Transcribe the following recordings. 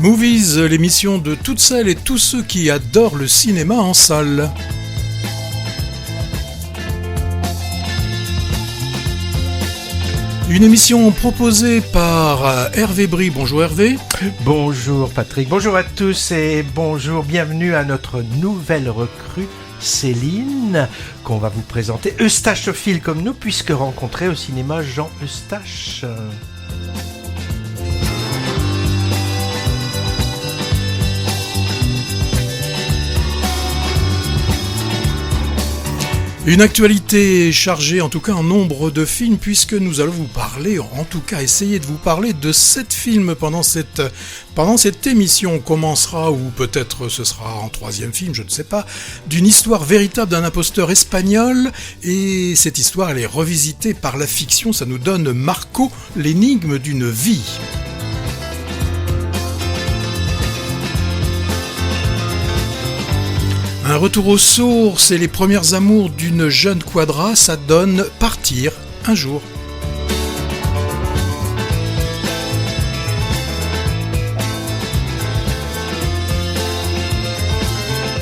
Movies, l'émission de toutes celles et tous ceux qui adorent le cinéma en salle. Une émission proposée par Hervé Brie. Bonjour Hervé. Bonjour Patrick, bonjour à tous et bonjour, bienvenue à notre nouvelle recrue Céline, qu'on va vous présenter, eustachophile comme nous, puisque rencontré au cinéma Jean Eustache. Une actualité chargée en tout cas en nombre de films, puisque nous allons vous parler, en tout cas essayer de vous parler de 7 films pendant cette émission. On commencera, ou peut-être ce sera en 3e film, je ne sais pas, d'une histoire véritable d'un imposteur espagnol, et cette histoire elle est revisitée par la fiction, ça nous donne Marco, l'énigme d'une vie. Un retour aux sources et les premières amours d'une jeune quadra, ça donne Partir un jour.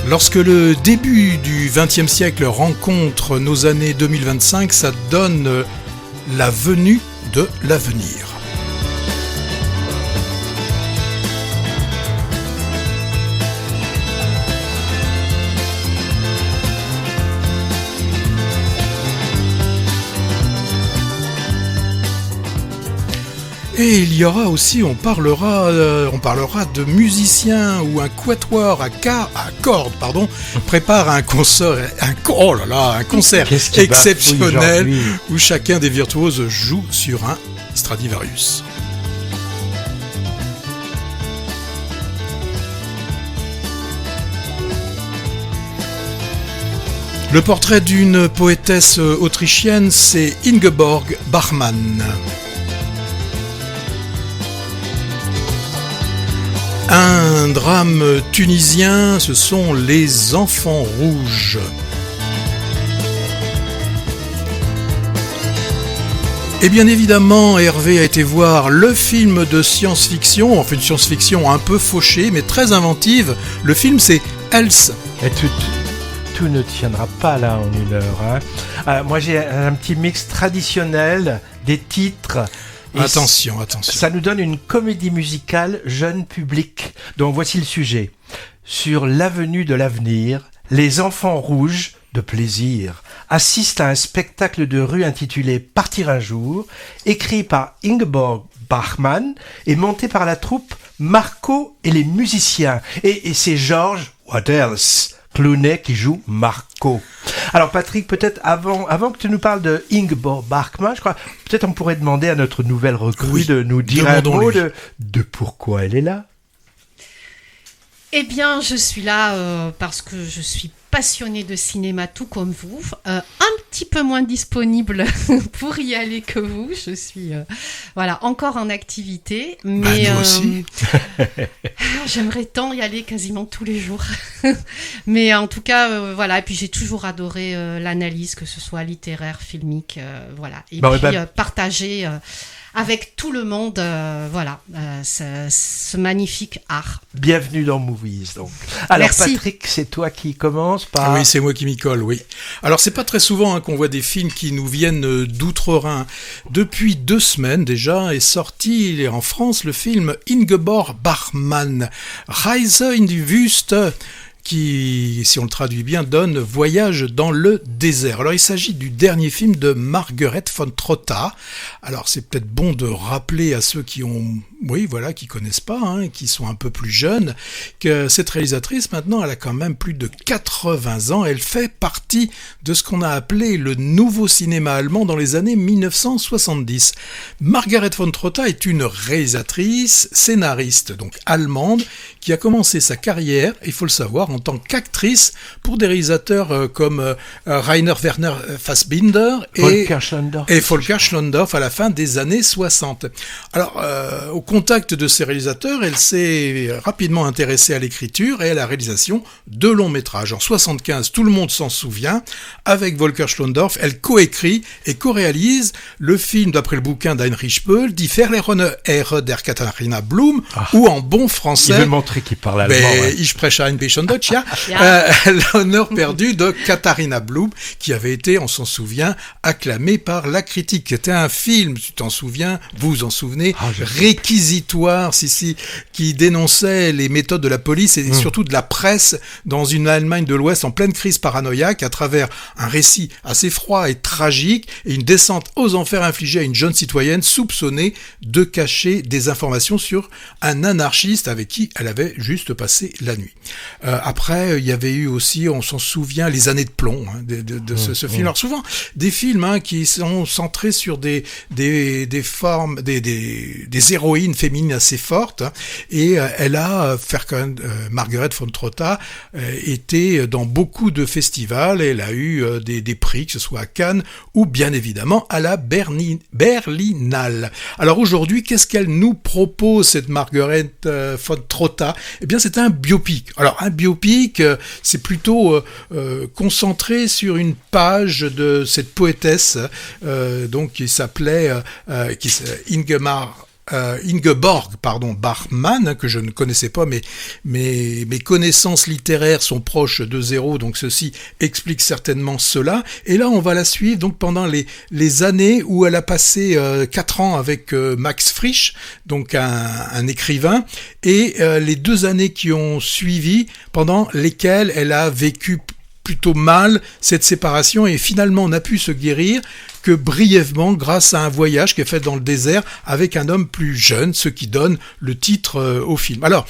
Lorsque le début du XXe siècle rencontre nos années 2025, ça donne La venue de l'avenir. Et il y aura aussi, on parlera de musiciens ou un quatuor à cordes, prépare un concert exceptionnel où chacun des virtuoses joue sur un Stradivarius. Le portrait d'une poétesse autrichienne, c'est Ingeborg Bachmann. Un drame tunisien, ce sont les enfants rouges. Et bien évidemment, Hervé a été voir le film de science-fiction, enfin une science-fiction un peu fauchée, mais très inventive. Le film, c'est Else. Et tout ne tiendra pas là en une heure. Moi, j'ai un petit mix traditionnel des titres. Et attention. Ça nous donne une comédie musicale jeune public. Donc voici le sujet. Sur l'avenue de l'avenir, les enfants rouges de plaisir assistent à un spectacle de rue intitulé Partir un jour, écrit par Ingeborg Bachmann et monté par la troupe Marco et les musiciens. Et c'est George What else Clooney qui joue Marco. Alors Patrick, peut-être avant que tu nous parles de Ingeborg Bachmann, je crois, peut-être on pourrait demander à notre nouvelle recrue de nous dire un mot de pourquoi elle est là. Eh bien, je suis là parce que je suis passionnée de cinéma tout comme vous, un petit peu moins disponible pour y aller que vous. Je suis encore en activité, mais nous aussi. J'aimerais tant y aller quasiment tous les jours. Mais en tout cas, et puis j'ai toujours adoré l'analyse, que ce soit littéraire, filmique, et partager avec tout le monde, ce magnifique art. Bienvenue dans Movies, donc. Alors, merci. Patrick, c'est toi qui commence par... Oui, c'est moi qui m'y colle, oui. Alors, c'est pas très souvent qu'on voit des films qui nous viennent d'outre-Rhin. Depuis 2 semaines déjà est sorti en France le film Ingeborg Bachmann, Reise in die Wüste, qui, si on le traduit bien, donne Voyage dans le désert. Alors il s'agit du dernier film de Margaret von Trotta. Alors c'est peut-être bon de rappeler à ceux qui connaissent pas, qui sont un peu plus jeunes, que cette réalisatrice maintenant elle a quand même plus de 80 ans. Elle fait partie de ce qu'on a appelé le nouveau cinéma allemand dans les années 1970. Margaret von Trotta est une réalisatrice, scénariste, donc allemande, qui a commencé sa carrière, il faut le savoir, en en tant qu'actrice pour des réalisateurs comme Rainer Werner Fassbinder et Volker Schlöndorff à la fin des années 60. Alors, au contact de ces réalisateurs, elle s'est rapidement intéressée à l'écriture et à la réalisation de longs métrages. En 75, tout le monde s'en souvient, avec Volker Schlöndorff, elle coécrit et co-réalise le film d'après le bouquin d'Heinrich Böll, Die verlorene Ehre der Katharina Blum, ou en bon français... Il veut montrer qu'il parle allemand. Ich spreche ein bisschen Deutsch, ja. L'honneur perdu de Katharina Blum, qui avait été, on s'en souvient, acclamé par la critique. C'était un film, tu t'en souviens, vous vous en souvenez, réquisitoire, qui dénonçait les méthodes de la police et surtout de la presse dans une Allemagne de l'Ouest en pleine crise paranoïaque à travers un récit assez froid et tragique et une descente aux enfers infligée à une jeune citoyenne soupçonnée de cacher des informations sur un anarchiste avec qui elle avait juste passé la nuit. Après, il y avait eu aussi, on s'en souvient, Les années de plomb de ce film. Alors souvent, des films qui sont centrés sur des formes, des héroïnes féminines assez fortes. Et elle a, Margaret von Trotta, été dans beaucoup de festivals. Et elle a eu des prix, que ce soit à Cannes ou bien évidemment à la Berlinale. Alors aujourd'hui, qu'est-ce qu'elle nous propose, cette Margaret von Trotta? Eh bien, c'est un biopic. Alors, un biopic, c'est plutôt concentré sur une page de cette poétesse, donc qui s'appelait Ingeborg Bachmann, que je ne connaissais pas, mais mes connaissances littéraires sont proches de zéro, donc ceci explique certainement cela. Et là, on va la suivre donc pendant les années où elle a passé 4 ans avec Max Frisch, donc un écrivain, et les 2 années qui ont suivi, pendant lesquelles elle a vécu plutôt mal cette séparation et finalement n'a pu se guérir que brièvement grâce à un voyage qui est fait dans le désert avec un homme plus jeune, ce qui donne le titre au film. Alors,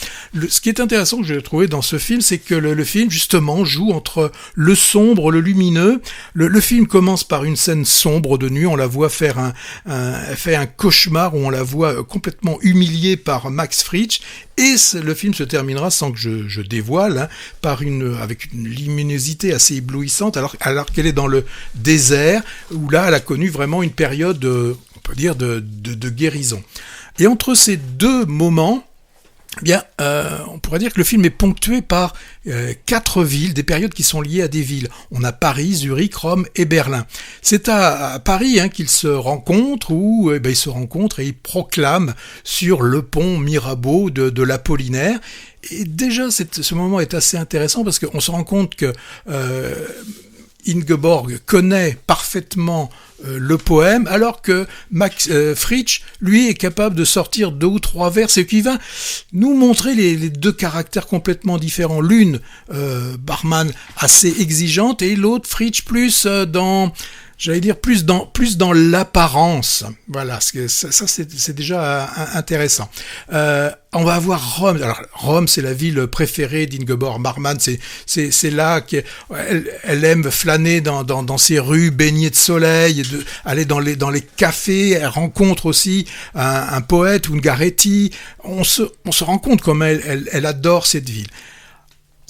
ce qui est intéressant que j'ai trouvé dans ce film, c'est que le film justement joue entre le sombre, le lumineux. Le film commence par une scène sombre de nuit, on la voit faire un cauchemar où on la voit complètement humiliée par Max Frisch, et le film se terminera sans que je dévoile, avec une luminosité assez éblouissante, alors qu'elle est dans le désert, où là elle a connu vraiment une période, on peut dire, de guérison. Et entre ces 2 moments, eh bien, on pourrait dire que le film est ponctué par 4 villes, des périodes qui sont liées à des villes. On a Paris, Zurich, Rome et Berlin. C'est à Paris qu'ils se rencontrent, où ils se rencontrent et ils proclament sur le pont Mirabeau de l'Apollinaire. Et déjà, ce moment est assez intéressant parce qu'on se rend compte que Ingeborg connaît parfaitement le poème, alors que Max Frisch, lui, est capable de sortir 2 ou 3 vers, et qui va nous montrer les 2 caractères complètement différents. L'une, Bachmann, assez exigeante, et l'autre, Frisch, plus dans l'apparence. Voilà, ça c'est déjà intéressant. On va avoir Rome. Alors Rome, c'est la ville préférée d'Ingeborg Bachmann. C'est là qu'elle aime flâner dans ces rues baignées de soleil, aller dans les cafés. Elle rencontre aussi un poète, Ungaretti. On se rend compte comme elle adore cette ville.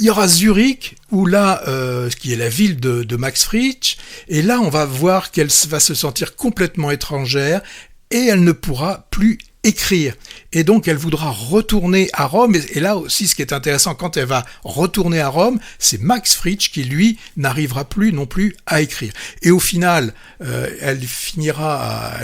Il y aura Zurich, où là, qui est la ville de Max Frisch, et là, on va voir qu'elle va se sentir complètement étrangère, et elle ne pourra plus écrire. Et donc, elle voudra retourner à Rome, et là aussi, ce qui est intéressant, quand elle va retourner à Rome, c'est Max Frisch qui, lui, n'arrivera plus non plus à écrire. Et au final, elle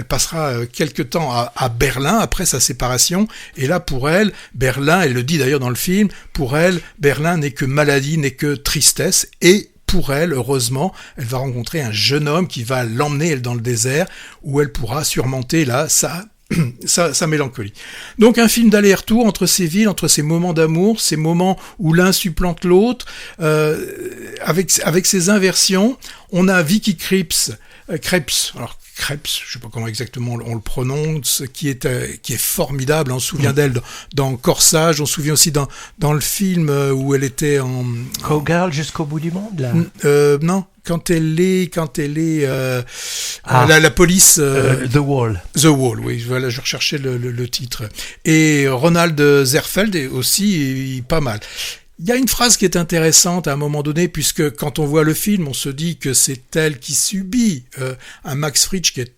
passera quelque temps à Berlin, après sa séparation, et là, pour elle, Berlin, elle le dit d'ailleurs dans le film, pour elle, Berlin n'est que maladie, n'est que tristesse, et pour elle, heureusement, elle va rencontrer un jeune homme qui va l'emmener, elle, dans le désert, où elle pourra surmonter, là, sa mélancolie. Donc un film d'aller-retour entre ces villes, entre ces moments d'amour, ces moments où l'un supplante l'autre, avec ces inversions. On a Vicky Krieps, alors Krebs, je sais pas comment exactement on le prononce, qui est formidable. On se souvient d'elle dans Corsage. On se souvient aussi dans le film où elle était en Cowgirl jusqu'au bout du monde, là. Non. Quand elle est la police. The Wall. The Wall, oui. Voilà, je recherchais le titre. Et Ronald Zerfeld est aussi pas mal. Il y a une phrase qui est intéressante à un moment donné, puisque quand on voit le film, on se dit que c'est elle qui subit un Max Frisch qui est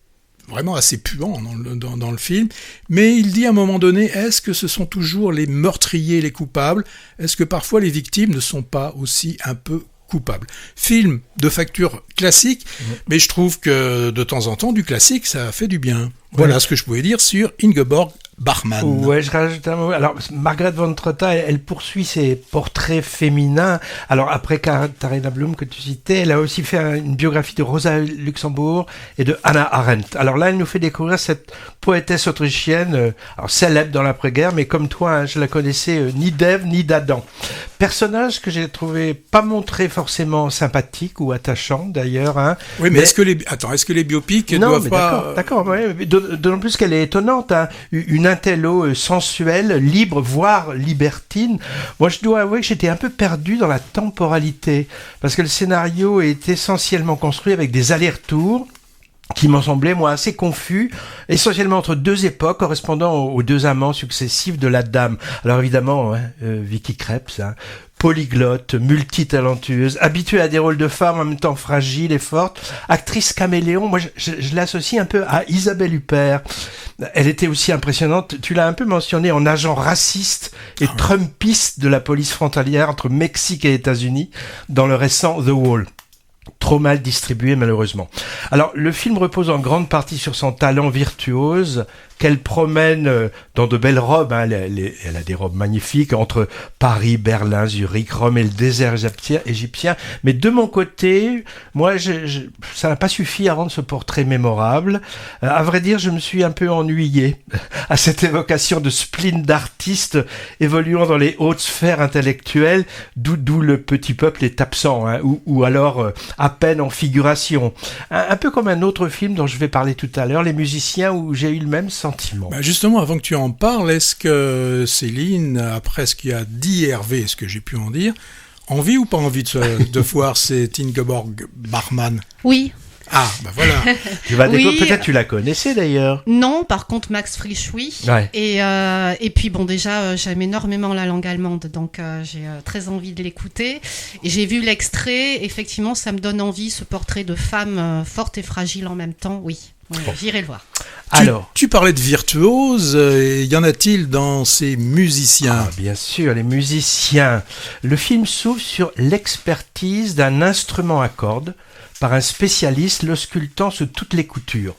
vraiment assez puant dans le film, mais il dit à un moment donné, est-ce que ce sont toujours les meurtriers les coupables ? Est-ce que parfois les victimes ne sont pas aussi un peu coupables ? Film de facture classique, mais je trouve que de temps en temps, du classique, ça fait du bien. Voilà ce que je pouvais dire sur Ingeborg Bachmann. Ouais, je rajoute un mot. Alors, Margaret von Trotta, elle poursuit ses portraits féminins. Alors, après Katharina Blum que tu citais, elle a aussi fait une biographie de Rosa Luxembourg et de Hannah Arendt. Alors là, elle nous fait découvrir cette poétesse autrichienne, alors célèbre dans l'après-guerre, mais comme toi, je la connaissais ni d'Ève ni d'Adam. Personnage que j'ai trouvé pas montré forcément sympathique ou attachant, d'ailleurs. Hein. Oui, mais est-ce que les biopics non, doivent mais pas... D'accord, ouais. D'autant plus qu'elle est étonnante, hein. Une intello sensuelle, libre, voire libertine. Moi, je dois avouer que j'étais un peu perdu dans la temporalité, parce que le scénario est essentiellement construit avec des allers-retours qui m'en semblaient, moi, assez confus, essentiellement entre deux époques correspondant aux deux amants successifs de la dame. Alors évidemment, Vicky Krieps, polyglotte, multitalentueuse, habituée à des rôles de femme en même temps fragile et forte, actrice caméléon, moi je l'associe un peu à Isabelle Huppert. Elle était aussi impressionnante, tu l'as un peu mentionné, en agent raciste et trumpiste de la police frontalière entre Mexique et États-Unis dans le récent The Wall. Trop mal distribué malheureusement. Alors le film repose en grande partie sur son talent virtuose qu'elle promène dans de belles robes. Hein. Elle a des robes magnifiques entre Paris, Berlin, Zurich, Rome et le désert égyptien. Mais de mon côté, moi, ça n'a pas suffi à rendre ce portrait mémorable. À vrai dire, je me suis un peu ennuyé à cette évocation de spleen d'artistes évoluant dans les hautes sphères intellectuelles, d'où le petit peuple est absent, hein, ou alors à peine en figuration. Un peu comme un autre film dont je vais parler tout à l'heure, Les Musiciens, où j'ai eu le même sentiment. Justement, avant que tu en parles, est-ce que Céline, après ce qu'il a dit Hervé, ce que j'ai pu en dire, envie ou pas envie de voir cette Ingeborg Bachmann ? Oui. Ah, bah voilà. Peut-être tu la connaissais d'ailleurs. Non, par contre Max Frisch, oui. Ouais. Et puis bon, déjà j'aime énormément la langue allemande, donc j'ai très envie de l'écouter. Et j'ai vu l'extrait, effectivement, ça me donne envie, ce portrait de femme forte et fragile en même temps. Oui, j'irai le voir. Alors, tu parlais de virtuoses, y en a-t-il dans ces musiciens ? Bien sûr, les musiciens. Le film s'ouvre sur l'expertise d'un instrument à cordes par un spécialiste l'auscultant sous toutes les coutures.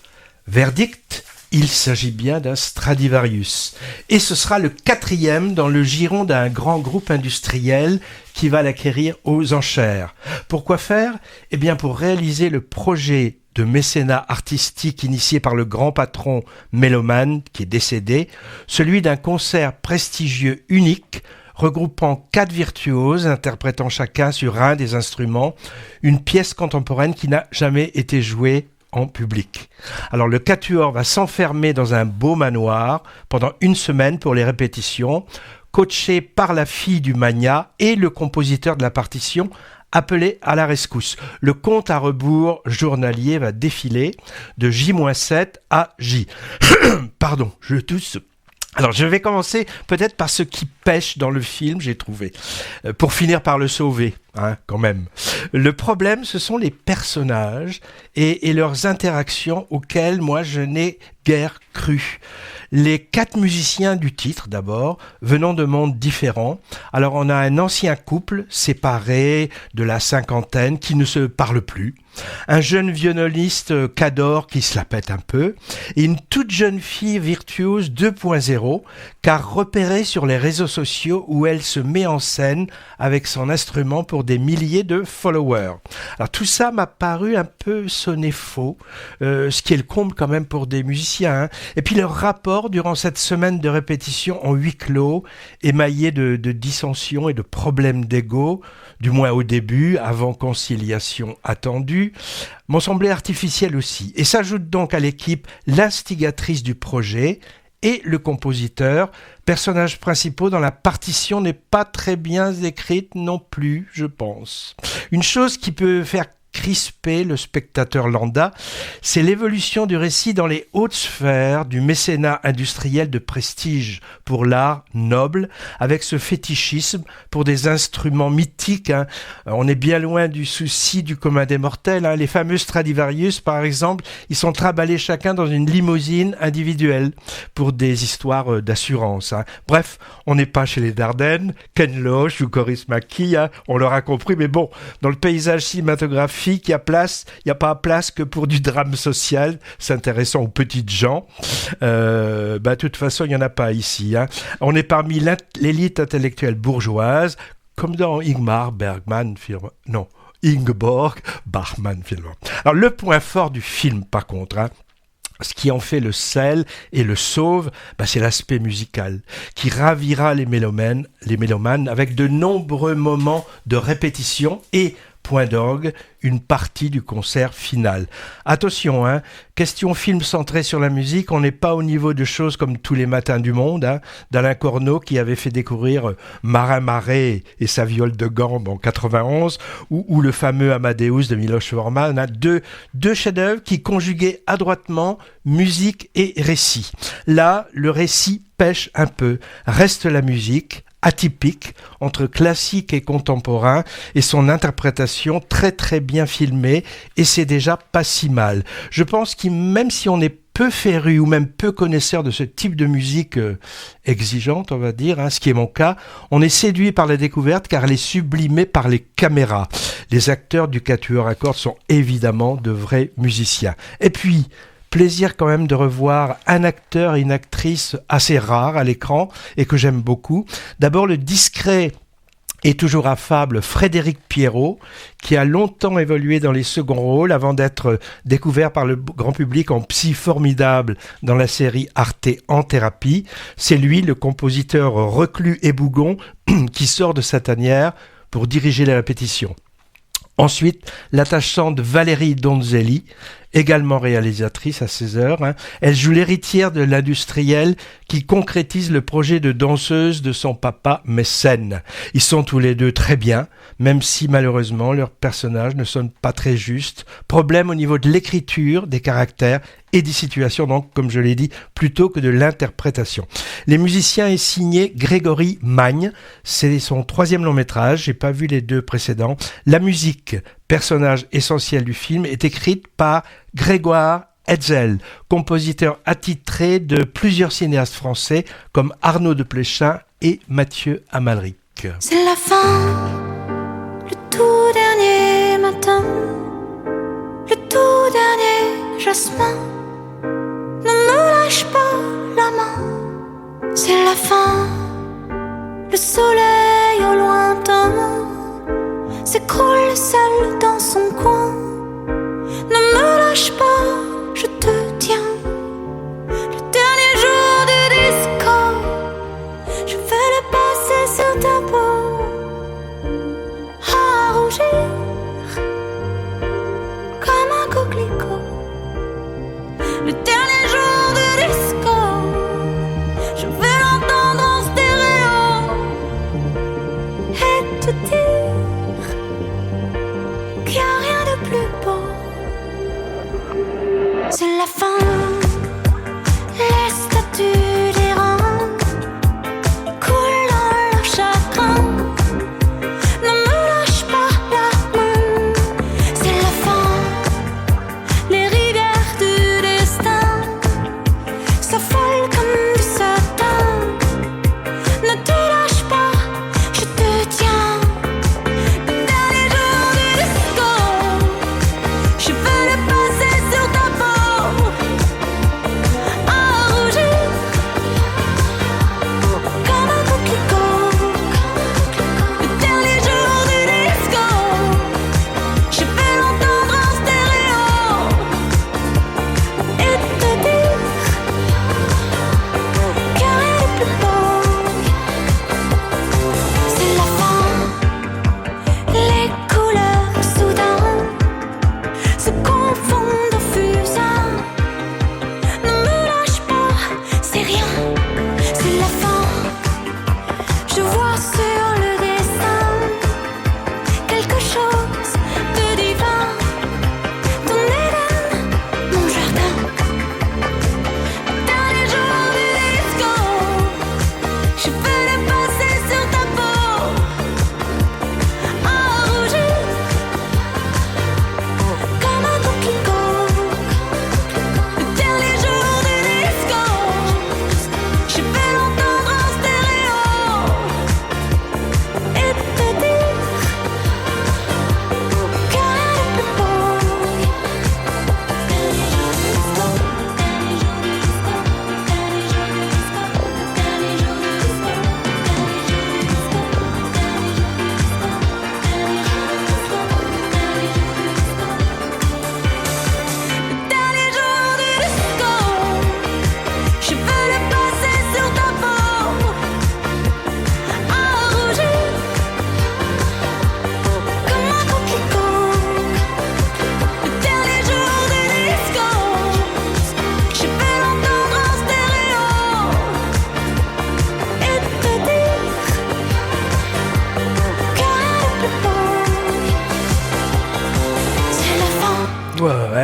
Verdict, il s'agit bien d'un Stradivarius. Et ce sera le 4e dans le giron d'un grand groupe industriel qui va l'acquérir aux enchères. Pourquoi faire ? Eh bien, pour réaliser le projet de mécénat artistique initié par le grand patron mélomane qui est décédé, celui d'un concert prestigieux unique regroupant 4 virtuoses interprétant chacun sur un des instruments une pièce contemporaine qui n'a jamais été jouée en public. Alors le quatuor va s'enfermer dans un beau manoir pendant 1 semaine pour les répétitions, coaché par la fille du magnat et le compositeur de la partition, appelé à la rescousse. Le compte à rebours journalier va défiler de J-7 à J. Pardon, je tousse. Alors, je vais commencer peut-être par ce qui pêche dans le film, j'ai trouvé, pour finir par le sauver, hein, quand même. Le problème, ce sont les personnages et leurs interactions auxquelles moi je n'ai guère cru. Les 4 musiciens du titre, d'abord, venant de mondes différents. Alors, on a un ancien couple séparé de la cinquantaine qui ne se parle plus. Un jeune violoniste qu'adore qui se la pète un peu. Et une toute jeune fille virtuose 2.0, car repérée sur les réseaux sociaux où elle se met en scène avec son instrument pour des milliers de followers. Alors, tout ça m'a paru un peu sonner faux, ce qui est le comble quand même pour des musiciens. Hein. Et puis, leur rapport durant cette semaine de répétition en huis clos, émaillé de dissensions et de problèmes d'ego, du moins au début, avant conciliation attendue, m'ont semblé artificiel aussi. Et s'ajoute donc à l'équipe l'instigatrice du projet et le compositeur. Personnages principaux dans la partition n'est pas très bien écrite non plus, je pense. Une chose qui peut faire crisper le spectateur lambda. C'est l'évolution du récit dans les hautes sphères du mécénat industriel de prestige pour l'art noble, avec ce fétichisme pour des instruments mythiques. On est bien loin du souci du commun des mortels. Les fameux Stradivarius, par exemple, ils sont trimballés chacun dans une limousine individuelle pour des histoires d'assurance. Bref, on n'est pas chez les Dardenne, Ken Loach ou Coris McKee, on l'aura compris, mais bon, dans le paysage cinématographique, il n'y a pas place que pour du drame social s'intéressant aux petites gens. De toute façon, il n'y en a pas ici. On est parmi l'élite intellectuelle bourgeoise, comme dans Ingeborg Bachmann film. Alors, le point fort du film, par contre, ce qui en fait le sel et le sauve, c'est l'aspect musical, qui ravira les mélomanes avec de nombreux moments de répétition et, point d'orgue, une partie du concert final. Attention, question film centré sur la musique, on n'est pas au niveau de choses comme Tous les matins du monde, d'Alain Corneau qui avait fait découvrir Marin Marais et sa viole de gambe en 91, ou le fameux Amadeus de Miloš Forman, deux chefs-d'œuvre qui conjuguaient adroitement musique et récit. Là, le récit pêche un peu, reste la musique, atypique entre classique et contemporain, et son interprétation très très bien filmée, et c'est déjà pas si mal. Je pense que même si on est peu féru ou même peu connaisseur de ce type de musique exigeante, on va dire, ce qui est mon cas, on est séduit par la découverte car elle est sublimée par les caméras. Les acteurs du Quatuor à cordes sont évidemment de vrais musiciens. Et puis, plaisir quand même de revoir un acteur et une actrice assez rares à l'écran et que j'aime beaucoup. D'abord le discret et toujours affable Frédéric Pierrot, qui a longtemps évolué dans les seconds rôles avant d'être découvert par le grand public en psy formidable dans la série Arte en thérapie. C'est lui, le compositeur reclus et bougon, qui sort de sa tanière pour diriger les répétitions. Ensuite, l'attachante Valérie Donzelli, également réalisatrice à 16h. Elle joue l'héritière de l'industriel qui concrétise le projet de danseuse de son papa mécène. Ils sont tous les deux très bien, même si malheureusement leurs personnages ne sonnent pas très justes. Problème au niveau de l'écriture, des caractères et des situations, donc, comme je l'ai dit, plutôt que de l'interprétation. Les musiciens est signé Grégory Magne. C'est son 3e long métrage. J'ai pas vu les 2 précédents. La musique, personnage essentiel du film, est écrite par Grégoire Hetzel, compositeur attitré de plusieurs cinéastes français comme Arnaud de Pléchin et Mathieu Amalric. C'est la fin, le tout dernier matin, le tout dernier jasmin. Ne me lâche pas la main, c'est la fin, le soleil au lointain s'écroule seul dans son coin. Ne me lâche pas, je te tiens. Le dernier jour du disco, je vais le passer sur ta peau, à rougir comme un coquelicot. Le dernier jour du disco, je vais l'entendre en stéréo et te dire qu'il n'y a rien de plus beau. C'est la fin, les statues d'Iran coulent dans leur chagrin. Ne me lâche pas la main, c'est la fin, les rivières du destin s'affolent comme du satin. Ne te lâche pas, je te tiens. Le dernier jour du disco, je veux le passer sur ta peau,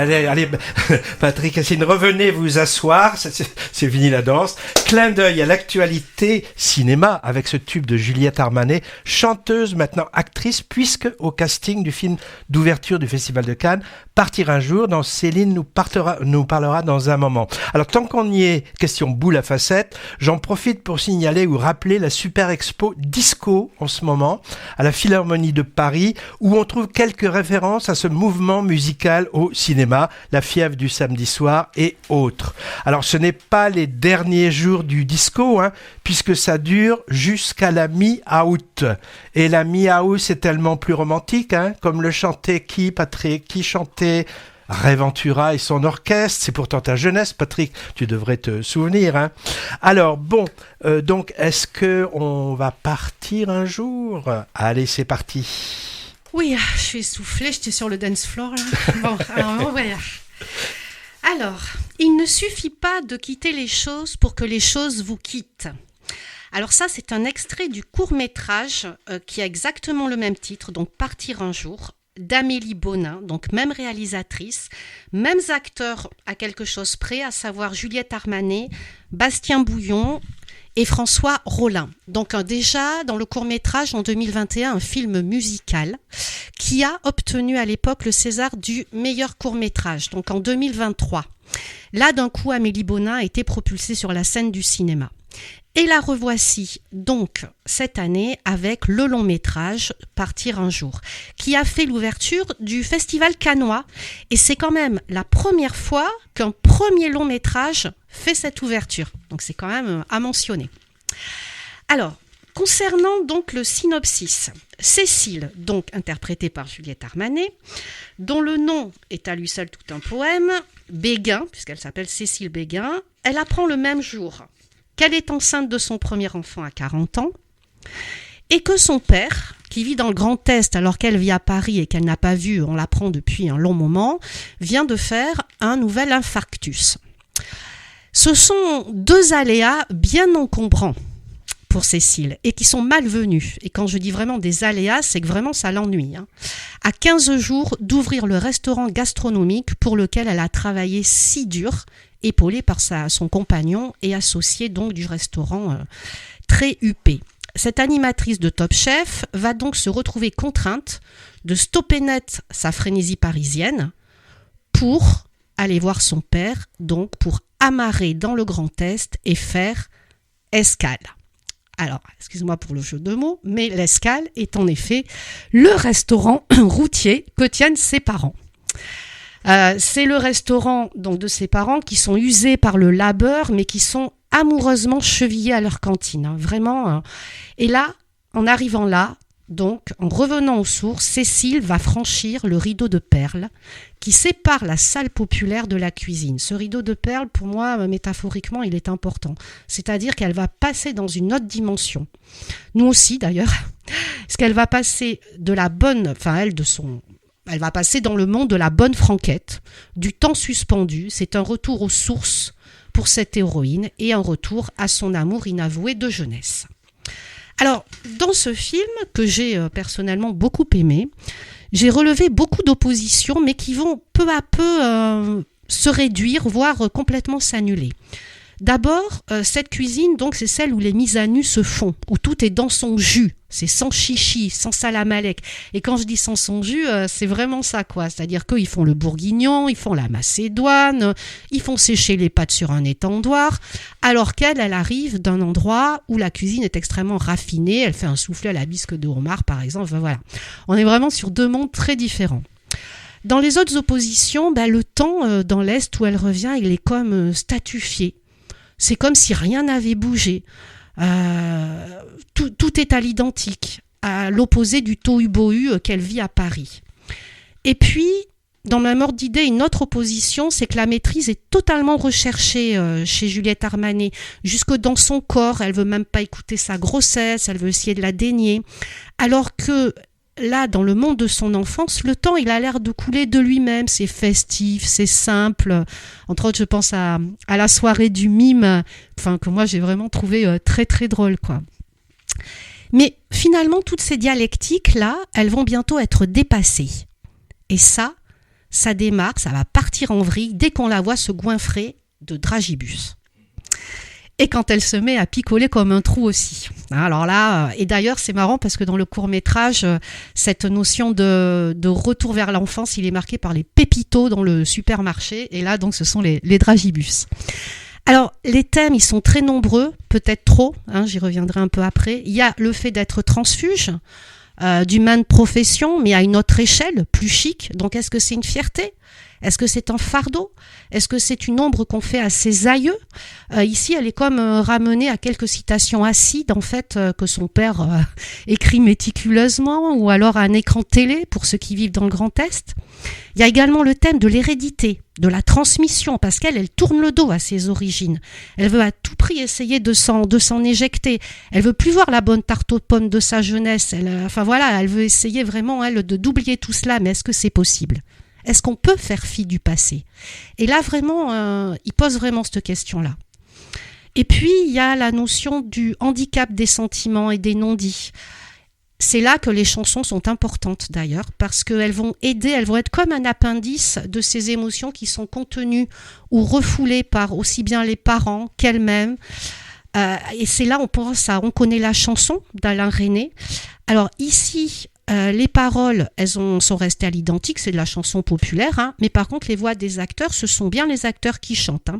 allez, Patrick Cassine, revenez vous asseoir, c'est fini la danse. Clin d'œil à l'actualité cinéma avec ce tube de Juliette Armanet, chanteuse, maintenant actrice, puisque au casting du film d'ouverture du Festival de Cannes, Partir un jour, dont Céline nous parlera dans un moment. Alors tant qu'on y est, question boule à facettes, j'en profite pour signaler ou rappeler la super expo Disco en ce moment, à la Philharmonie de Paris, où on trouve quelques références à ce mouvement musical au cinéma, La fièvre du samedi soir et autres. Alors ce n'est pas les derniers jours du disco, puisque ça dure jusqu'à la mi-août. Et la mi-août, c'est tellement plus romantique, comme le chantait qui, Patrick? Qui chantait Ray Ventura et son orchestre? C'est pourtant ta jeunesse, Patrick, tu devrais te souvenir. Alors bon, donc est-ce qu'on va partir un jour? Allez, c'est parti. Oui, je suis essoufflée, j'étais sur le dance floor là. Bon, alors voilà. Alors, il ne suffit pas de quitter les choses pour que les choses vous quittent. Alors ça, c'est un extrait du court-métrage qui a exactement le même titre, donc Partir un jour, d'Amélie Bonin, donc même réalisatrice, mêmes acteurs à quelque chose près, à savoir Juliette Armanet, Bastien Bouillon et François Rollin. Donc déjà, dans le court-métrage en 2021, un film musical qui a obtenu à l'époque le César du meilleur court-métrage, donc en 2023. Là, d'un coup, Amélie Bonin a été propulsée sur la scène du cinéma. Et la revoici donc cette année avec le long métrage Partir un jour, qui a fait l'ouverture du Festival cannois. Et c'est quand même la première fois qu'un premier long métrage fait cette ouverture. Donc c'est quand même à mentionner. Alors, concernant donc le synopsis, Cécile, donc interprétée par Juliette Armanet, dont le nom est à lui seul tout un poème, Béguin, puisqu'elle s'appelle Cécile Béguin, elle apprend le même jour qu'elle est enceinte de son premier enfant à 40 ans et que son père, qui vit dans le Grand Est alors qu'elle vit à Paris et qu'elle n'a pas vu, on l'apprend depuis un long moment, vient de faire un nouvel infarctus. Ce sont deux aléas bien encombrants pour Cécile et qui sont malvenus. Et quand je dis vraiment des aléas, c'est que vraiment ça l'ennuie. À 15 jours d'ouvrir le restaurant gastronomique pour lequel elle a travaillé si dur, épaulée par son compagnon et associée donc du restaurant très huppé. Cette animatrice de Top Chef va donc se retrouver contrainte de stopper net sa frénésie parisienne pour aller voir son père, donc pour amarrer dans le Grand Est et faire escale. Alors, excuse-moi pour le jeu de mots, mais l'escale est en effet le restaurant routier que tiennent ses parents. C'est le restaurant donc de ses parents qui sont usés par le labeur, mais qui sont amoureusement chevillés à leur cantine. Vraiment. Et là, en arrivant là, donc en revenant aux sources, Cécile va franchir le rideau de perles qui sépare la salle populaire de la cuisine. Ce rideau de perles, pour moi, métaphoriquement, il est important. C'est-à-dire qu'elle va passer dans une autre dimension. Nous aussi, d'ailleurs, parce qu'elle va passer de la bonne, elle va passer dans le monde de la bonne franquette, du temps suspendu. C'est un retour aux sources pour cette héroïne et un retour à son amour inavoué de jeunesse. Alors, dans ce film, que j'ai personnellement beaucoup aimé, j'ai relevé beaucoup d'oppositions, mais qui vont peu à peu se réduire, voire complètement s'annuler. D'abord, cette cuisine, donc, c'est celle où les mises à nu se font, où tout est dans son jus. C'est sans chichi, sans salam-alek. Et quand je dis sans son jus, c'est vraiment ça, quoi. C'est-à-dire qu'ils font le bourguignon, ils font la macédoine, ils font sécher les pâtes sur un étendoir, alors qu'elle arrive d'un endroit où la cuisine est extrêmement raffinée. Elle fait un soufflé à la bisque de homard, par exemple. Enfin, voilà. On est vraiment sur deux mondes très différents. Dans les autres oppositions, le temps dans l'Est où elle revient, il est comme statufié. C'est comme si rien n'avait bougé. Tout est à l'identique, à l'opposé du tohu-bohu qu'elle vit à Paris. Et puis, dans ma mort d'idée, une autre opposition, c'est que la maîtrise est totalement recherchée chez Juliette Armanet. Jusque dans son corps, elle veut même pas écouter sa grossesse, elle veut essayer de la dénier. Alors que là, dans le monde de son enfance, le temps, il a l'air de couler de lui-même. C'est festif, c'est simple. Entre autres, je pense à la soirée du mime, que moi, j'ai vraiment trouvé très, très drôle, quoi. Mais finalement, toutes ces dialectiques-là, elles vont bientôt être dépassées. Et ça ça démarre, ça va partir en vrille dès qu'on la voit se goinfrer de dragibus. Et quand elle se met à picoler comme un trou aussi. Alors là, et d'ailleurs c'est marrant parce que dans le court-métrage, cette notion de retour vers l'enfance, il est marqué par les pépitos dans le supermarché. Et là, donc, ce sont les dragibus. Alors, les thèmes, ils sont très nombreux, peut-être trop, j'y reviendrai un peu après. Il y a le fait d'être transfuge, d'humaine profession, mais à une autre échelle, plus chic. Donc, est-ce que c'est une fierté ? Est-ce que c'est un fardeau ? Est-ce que c'est une ombre qu'on fait à ses aïeux ? Ici, elle est comme ramenée à quelques citations acides, en fait, que son père écrit méticuleusement, ou alors à un écran télé, pour ceux qui vivent dans le Grand Est. Il y a également le thème de l'hérédité, de la transmission, parce qu'elle tourne le dos à ses origines. Elle veut à tout prix essayer de s'en éjecter. Elle veut plus voir la bonne tarte aux pommes de sa jeunesse. Elle veut essayer vraiment, d'oublier tout cela, mais est-ce que c'est possible ? Est-ce qu'on peut faire fi du passé ? Et là, vraiment, il pose vraiment cette question-là. Et puis, il y a la notion du handicap des sentiments et des non-dits. C'est là que les chansons sont importantes d'ailleurs, parce qu'elles vont aider, elles vont être comme un appendice de ces émotions qui sont contenues ou refoulées par aussi bien les parents qu'elles-mêmes. Et c'est là, on connaît la chanson d'Alain Resnais. Alors ici, les paroles, sont restées à l'identique, c'est de la chanson populaire, mais par contre les voix des acteurs, ce sont bien les acteurs qui chantent.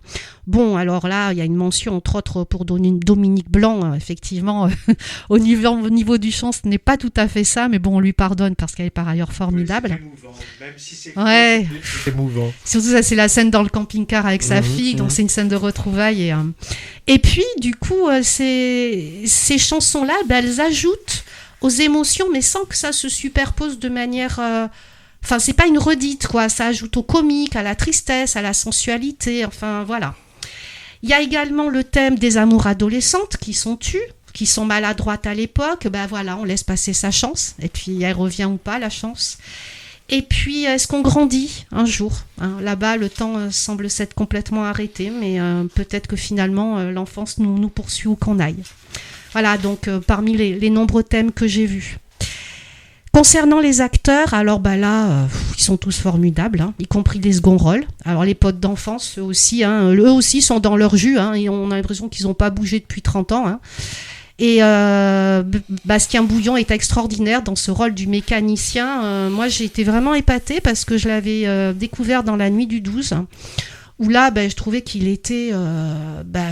Bon, alors là, il y a une mention entre autres pour Dominique Blanc, effectivement, au niveau du chant, ce n'est pas tout à fait ça, mais bon, on lui pardonne parce qu'elle est par ailleurs formidable. C'est émouvant, même si c'est c'est émouvant. Surtout ça, c'est la scène dans le camping-car avec sa fille, donc c'est une scène de retrouvailles. Et puis, du coup, ces chansons-là, elles ajoutent aux émotions, mais sans que ça se superpose de manière... c'est pas une redite, quoi. Ça ajoute au comique, à la tristesse, à la sensualité, voilà. Il y a également le thème des amours adolescentes qui sont tues, qui sont maladroites à l'époque. On laisse passer sa chance, et puis elle revient ou pas, la chance. Et puis, est-ce qu'on grandit un jour ? Là-bas, le temps semble s'être complètement arrêté, mais peut-être que finalement, l'enfance nous poursuit où qu'on aille. Voilà, donc parmi les nombreux thèmes que j'ai vus. Concernant les acteurs, alors ils sont tous formidables, y compris les seconds rôles. Alors les potes d'enfance, eux aussi sont dans leur jus, et on a l'impression qu'ils n'ont pas bougé depuis 30 ans. Et Bastien Bouillon est extraordinaire dans ce rôle du mécanicien. Moi, j'ai été vraiment épatée parce que je l'avais découvert dans La Nuit du 12. Où là, je trouvais qu'il était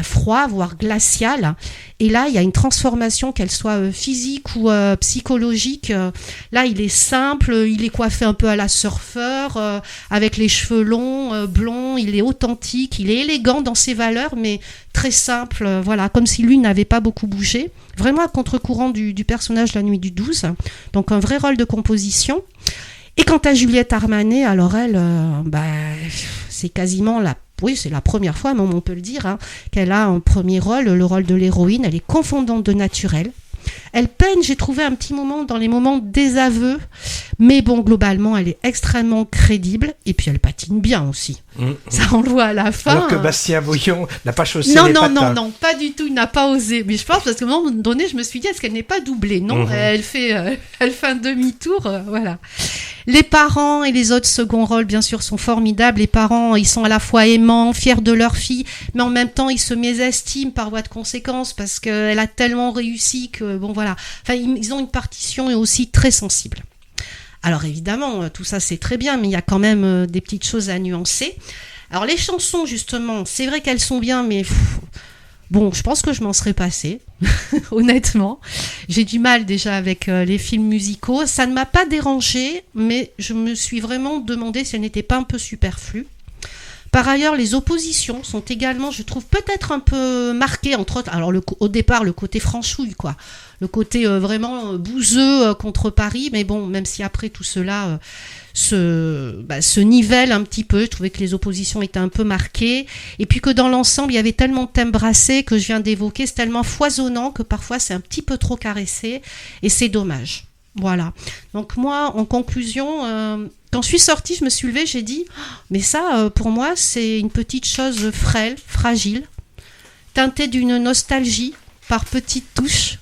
froid, voire glacial. Et là, il y a une transformation, qu'elle soit physique ou psychologique. Là, il est simple, il est coiffé un peu à la surfeur, avec les cheveux longs, blonds, il est authentique, il est élégant dans ses valeurs, mais très simple, comme si lui n'avait pas beaucoup bougé. Vraiment à contre-courant du personnage La Nuit du 12. Donc un vrai rôle de composition. Et quant à Juliette Armanet, alors elle, c'est quasiment c'est la première fois, même on peut le dire, qu'elle a un premier rôle, le rôle de l'héroïne. Elle est confondante de naturel. Elle peine, j'ai trouvé un petit moment dans les moments de désaveu, mais bon, globalement, elle est extrêmement crédible, et puis elle patine bien aussi. Ça, on le voit à la fin. Alors que Bastien Bouillon n'a pas chaussé les patins. Non, pas du tout, il n'a pas osé. Mais je pense, parce qu'à un moment donné, je me suis dit, est-ce qu'elle n'est pas doublée ? Non, elle fait un demi-tour, voilà. Les parents et les autres seconds rôles, bien sûr, sont formidables. Les parents, ils sont à la fois aimants, fiers de leur fille, mais en même temps, ils se mésestiment par voie de conséquence parce qu'elle a tellement réussi que, ils ont une partition aussi très sensible. Alors évidemment, tout ça, c'est très bien, mais il y a quand même des petites choses à nuancer. Alors les chansons, justement, c'est vrai qu'elles sont bien, mais... je pense que je m'en serais passée, honnêtement. J'ai du mal déjà avec les films musicaux. Ça ne m'a pas dérangée, mais je me suis vraiment demandé si elles n'étaient pas un peu superflues. Par ailleurs, les oppositions sont également, je trouve, peut-être un peu marquées, entre autres. Alors, au départ, le côté franchouille, quoi. Le côté vraiment bouseux contre Paris. Mais bon, même si après tout cela se nivelle un petit peu, je trouvais que les oppositions étaient un peu marquées. Et puis que dans l'ensemble, il y avait tellement de thèmes brassés que je viens d'évoquer. C'est tellement foisonnant que parfois, c'est un petit peu trop caressé. Et c'est dommage. Voilà. Donc moi, en conclusion... Quand je suis sortie, je me suis levée, j'ai dit « Mais ça, pour moi, c'est une petite chose frêle, fragile, teintée d'une nostalgie par petites touches. »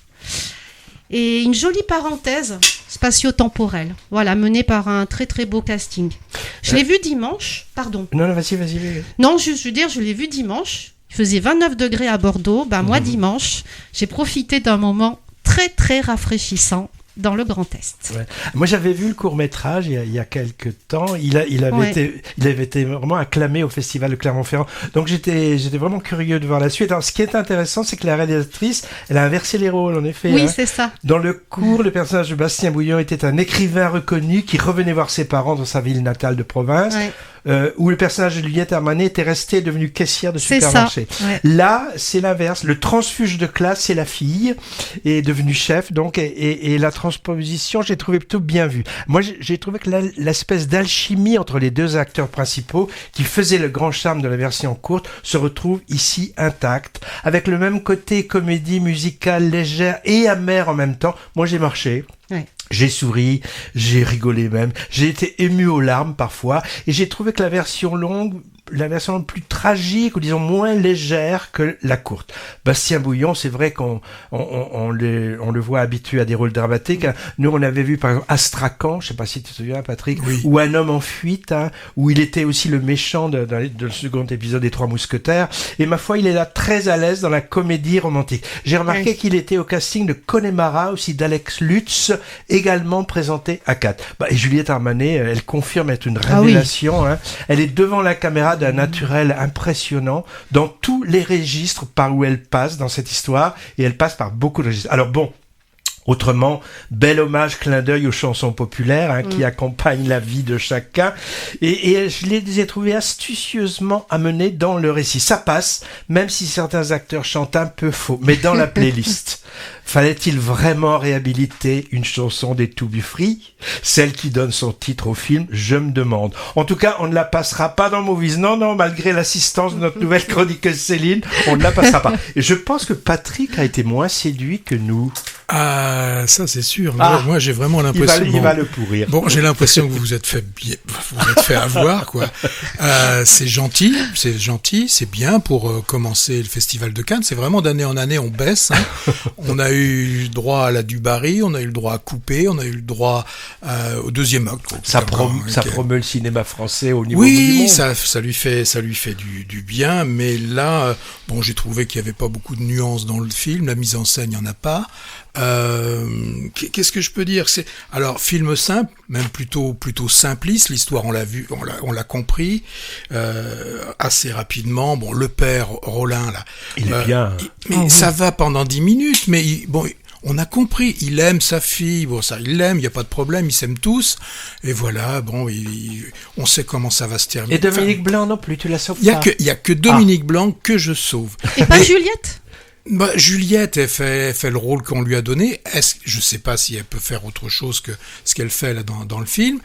Et une jolie parenthèse spatio-temporel. Voilà, mené par un très très beau casting. Je l'ai vu dimanche, pardon. Non, vas-y. Non, je veux dire, je l'ai vu dimanche. Il faisait 29 degrés à Bordeaux. Moi, dimanche, j'ai profité d'un moment très très rafraîchissant dans le Grand Est. Ouais. Moi, j'avais vu le court-métrage il y a quelques temps. Il avait été vraiment acclamé au Festival de Clermont-Ferrand. Donc, j'étais vraiment curieux de voir la suite. Alors, ce qui est intéressant, c'est que la réalisatrice, elle a inversé les rôles, en effet. Oui, c'est ça. Dans le cours, le personnage de Bastien Bouillon était un écrivain reconnu qui revenait voir ses parents dans sa ville natale de province. Ouais. Où le personnage de Juliette Armanet était restée devenue caissière de supermarché. Ouais. Là, c'est l'inverse. Le transfuge de classe, c'est la fille, est devenue chef, donc, et la transposition, j'ai trouvé plutôt bien vue. Moi, j'ai trouvé que l'espèce d'alchimie entre les deux acteurs principaux, qui faisait le grand charme de la version courte, se retrouve ici intacte, avec le même côté comédie musicale légère et amère en même temps. Moi, j'ai marché. Ouais. J'ai souri, j'ai rigolé même, j'ai été ému aux larmes parfois, et j'ai trouvé que la version plus tragique, ou disons moins légère que la courte. Bastien Bouillon, c'est vrai qu'on le voit habitué à des rôles dramatiques. Nous, on avait vu par exemple Astrakhan, je sais pas si tu te souviens, Patrick, oui. Ou Un homme en fuite, où il était aussi le méchant de le second épisode des Trois Mousquetaires. Et ma foi, il est là très à l'aise dans la comédie romantique. J'ai remarqué qu'il était au casting de Connemara, aussi d'Alex Lutz, également présenté à Cannes. Et Juliette Armanet, elle confirme être une révélation. Oui. Elle est devant la caméra d'un naturel impressionnant dans tous les registres par où elle passe dans cette histoire, et elle passe par beaucoup de registres. Alors bon, autrement, bel hommage, clin d'œil aux chansons populaires qui accompagnent la vie de chacun, et je les ai trouvés astucieusement amenés dans le récit. Ça passe, même si certains acteurs chantent un peu faux, mais dans la playlist. Fallait-il vraiment réhabiliter une chanson des To Be Free, celle qui donne son titre au film? Je me demande. En tout cas, on ne la passera pas dans Movies. Non, malgré l'assistance de notre nouvelle chroniqueuse Céline, on ne la passera pas. Et je pense que Patrick a été moins séduit que nous. Ah, ça c'est sûr. Moi, j'ai vraiment l'impression. Il va le pourrir. Bon, j'ai l'impression que vous vous êtes fait avoir, quoi. C'est gentil, c'est bien pour commencer le Festival de Cannes. C'est vraiment d'année en année, on baisse. On a eu droit à la Dubarry, on a eu le droit à Coupé, on a eu le droit au deuxième acte. Ça promeut le cinéma français au niveau du monde. Oui, ça lui fait du bien, mais là, j'ai trouvé qu'il y avait pas beaucoup de nuances dans le film. La mise en scène, il y en a pas. Qu'est-ce que je peux dire? Alors film simple, même plutôt simpliste. L'histoire, on l'a vu, on l'a compris assez rapidement. Bon, le père Rollin là, il est bien. Ça va pendant 10 minutes, mais on a compris, il aime sa fille, il l'aime, il n'y a pas de problème, ils s'aiment tous, et voilà, on sait comment ça va se terminer. Et Dominique Blanc non plus, tu la sauves pas? Il y a que Dominique Blanc que je sauve. Et pas Juliette? Juliette, elle fait le rôle qu'on lui a donné. Je sais pas si elle peut faire autre chose que ce qu'elle fait là dans le film.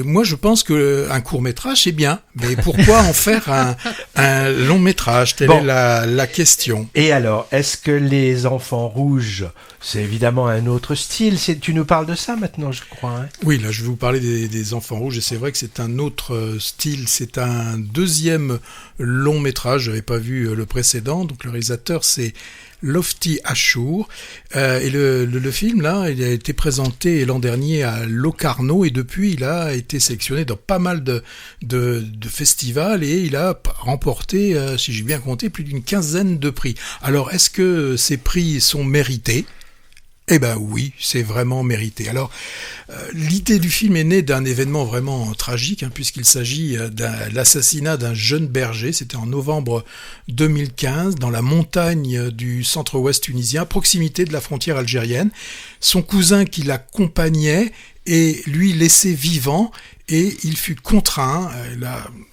Moi, je pense que un court-métrage, c'est bien. Mais pourquoi en faire un long-métrage? Telle est la question. Et alors, est-ce que Les Enfants Rouges, c'est évidemment un autre style? Tu nous parles de ça maintenant, je crois. Oui, là, je vais vous parler des Enfants Rouges. Et c'est vrai que c'est un autre style. C'est un deuxième long-métrage. J'avais pas vu le précédent. Donc, le réalisateur, c'est Lofty Ashur, et le film là, il a été présenté l'an dernier à Locarno, et depuis il a été sélectionné dans pas mal de festivals, et il a remporté, si j'ai bien compté, plus d'une quinzaine de prix. Alors est-ce que ces prix sont mérités? Eh ben oui, c'est vraiment mérité. Alors, l'idée du film est née d'un événement vraiment tragique, puisqu'il s'agit de l'assassinat d'un jeune berger. C'était en novembre 2015, dans la montagne du centre-ouest tunisien, à proximité de la frontière algérienne. Son cousin qui l'accompagnait est lui laissé vivant, et il fut contraint,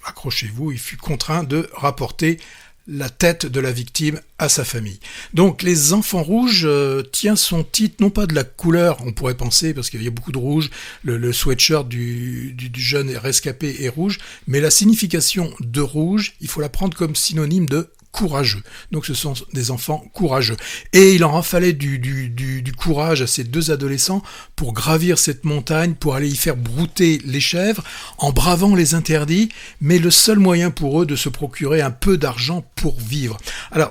accrochez-vous, il fut contraint de rapporter la tête de la victime à sa famille. Donc Les Enfants Rouges tient son titre, non pas de la couleur, on pourrait penser, parce qu'il y a beaucoup de rouge, le sweatshirt du jeune rescapé est rouge, mais la signification de rouge, il faut la prendre comme synonyme de courageux. Donc ce sont des enfants courageux. Et il en fallait du courage à ces deux adolescents pour gravir cette montagne, pour aller y faire brouter les chèvres, en bravant les interdits, mais le seul moyen pour eux de se procurer un peu d'argent pour vivre. Alors,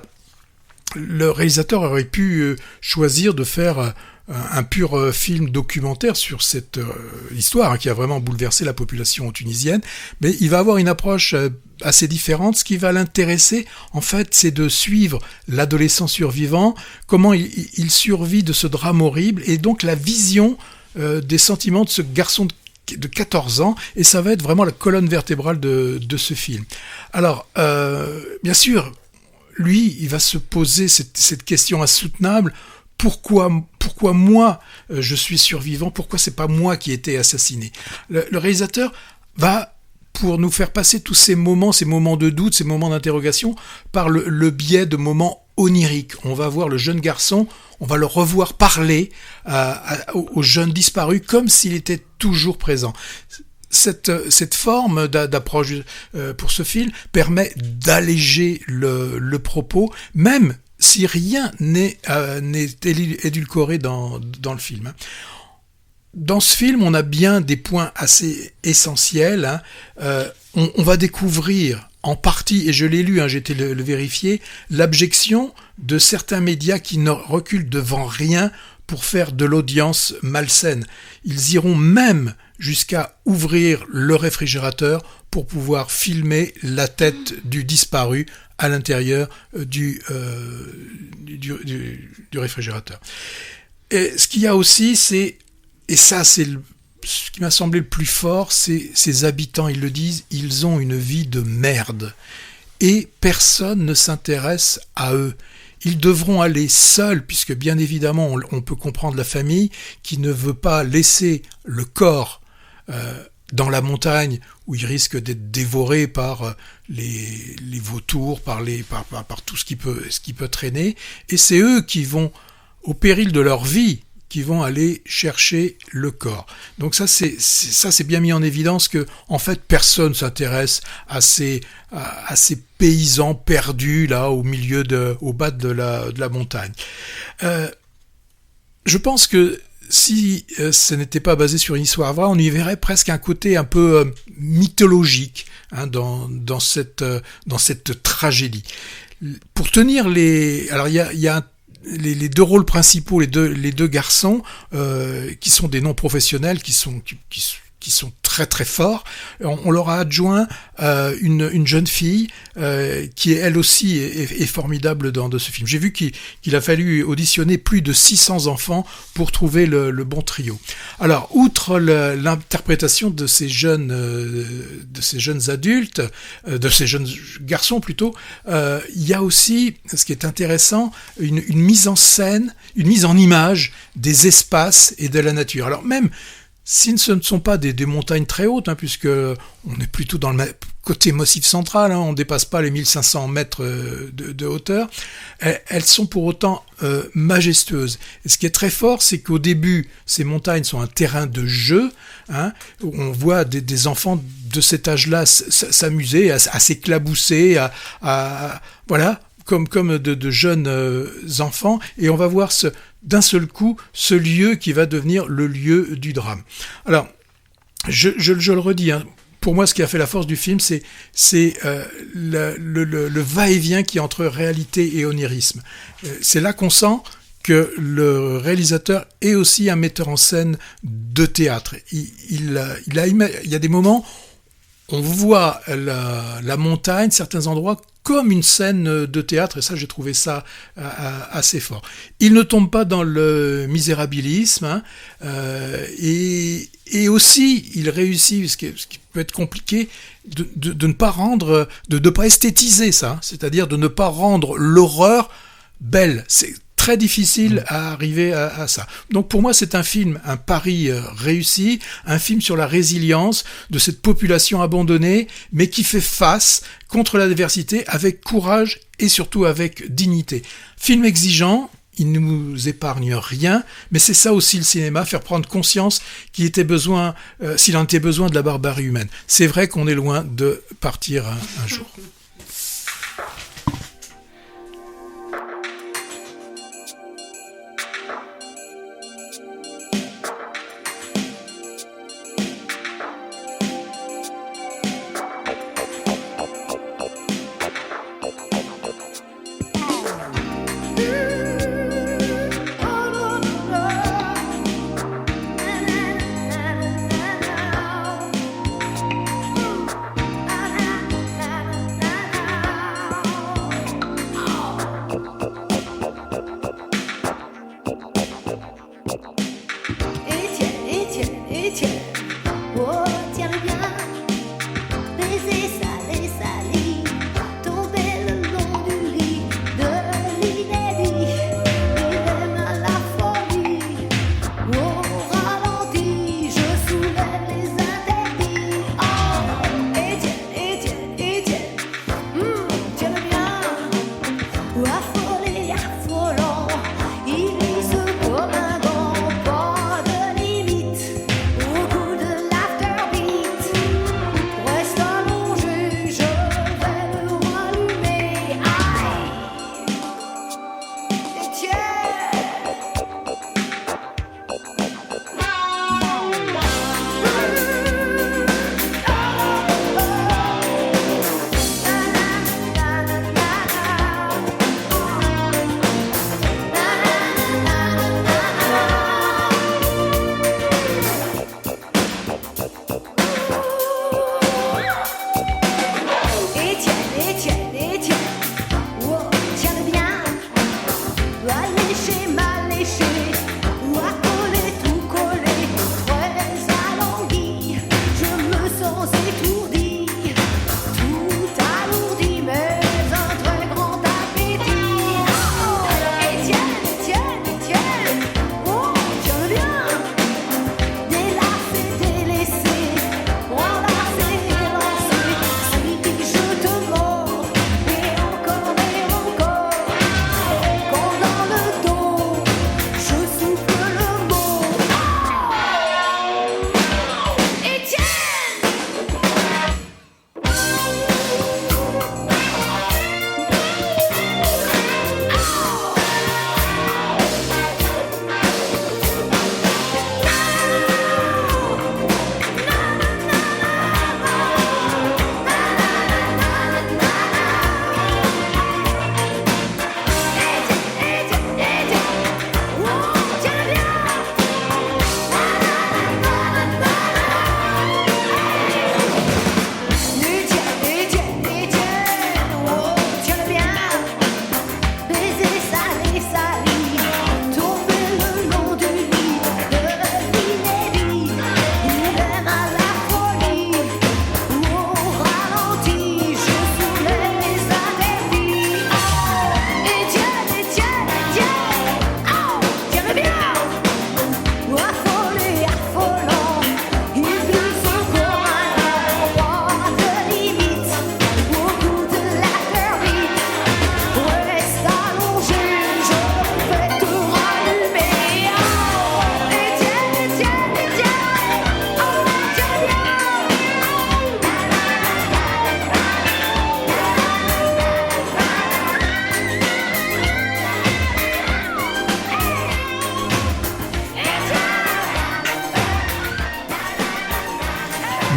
le réalisateur aurait pu choisir de faire un pur film documentaire sur cette histoire qui a vraiment bouleversé la population tunisienne, mais il va avoir une approche assez différente. Ce qui va l'intéresser, en fait, c'est de suivre l'adolescent survivant, comment il survit de ce drame horrible, et donc la vision des sentiments de ce garçon de 14 ans, et ça va être vraiment la colonne vertébrale de ce film. Alors, bien sûr, lui, il va se poser cette question insoutenable: pourquoi moi je suis survivant, pourquoi c'est pas moi qui ai été assassiné? Le réalisateur va, pour nous faire passer tous ces moments de doute, ces moments d'interrogation, par le biais de moments oniriques. On va voir le jeune garçon, on va le revoir parler au jeune disparu comme s'il était toujours présent. Cette forme d'approche pour ce film permet d'alléger le propos, même si rien n'est édulcoré dans le film. Dans ce film, on a bien des points assez essentiels. On va découvrir en partie, et je l'ai lu, j'ai été le vérifier, l'abjection de certains médias qui ne reculent devant rien pour faire de l'audience malsaine. Ils iront même jusqu'à ouvrir le réfrigérateur pour pouvoir filmer la tête du disparu à l'intérieur du réfrigérateur. Et ce qu'il y a aussi, et ça c'est ce qui m'a semblé le plus fort, c'est ces habitants, ils le disent, ils ont une vie de merde. Et personne ne s'intéresse à eux. Ils devront aller seuls, puisque bien évidemment, on peut comprendre la famille qui ne veut pas laisser le corps dans la montagne, où il risque d'être dévoré par les vautours, par tout ce qui peut traîner. Et c'est eux qui vont, au péril de leur vie, qui vont aller chercher le corps. Donc ça c'est bien mis en évidence que en fait personne s'intéresse à ces paysans perdus là au bas de la montagne. Je pense que si ce n'était pas basé sur une histoire vraie, on y verrait presque un côté un peu mythologique dans cette tragédie. Pour tenir alors il y a les deux rôles principaux, les deux garçons qui sont des non professionnels, qui sont très très forts. On leur a adjoint une jeune fille qui elle aussi est formidable dans ce film. J'ai vu qu'il a fallu auditionner plus de 600 enfants pour trouver le bon trio. Alors, outre l'interprétation de ces jeunes adultes, de ces jeunes garçons plutôt, il y a aussi, ce qui est intéressant, une mise en scène, une mise en image des espaces et de la nature. Alors même si ce ne sont pas des montagnes très hautes, puisque on est plutôt dans le côté massif central, on ne dépasse pas les 1500 mètres de hauteur, elles sont pour autant majestueuses. Et ce qui est très fort, c'est qu'au début, ces montagnes sont un terrain de jeu, où on voit des enfants de cet âge-là s'amuser, à s'éclabousser, voilà, comme de jeunes enfants, et on va voir d'un seul coup ce lieu qui va devenir le lieu du drame. Alors, je le redis, pour moi ce qui a fait la force du film, c'est le va-et-vient qui est entre réalité et onirisme. C'est là qu'on sent que le réalisateur est aussi un metteur en scène de théâtre. Il y a des moments, on voit la montagne, certains endroits, comme une scène de théâtre, et ça, j'ai trouvé ça assez fort. Il ne tombe pas dans le misérabilisme, et aussi, il réussit, ce qui peut être compliqué, de ne pas esthétiser ça, c'est-à-dire de ne pas rendre l'horreur belle. C'est très difficile à arriver à ça. Donc pour moi, c'est un pari réussi, un film sur la résilience de cette population abandonnée, mais qui fait face contre l'adversité avec courage et surtout avec dignité. Film exigeant, il ne nous épargne rien, mais c'est ça aussi le cinéma, faire prendre conscience s'il en était besoin de la barbarie humaine. C'est vrai qu'on est loin de partir un jour.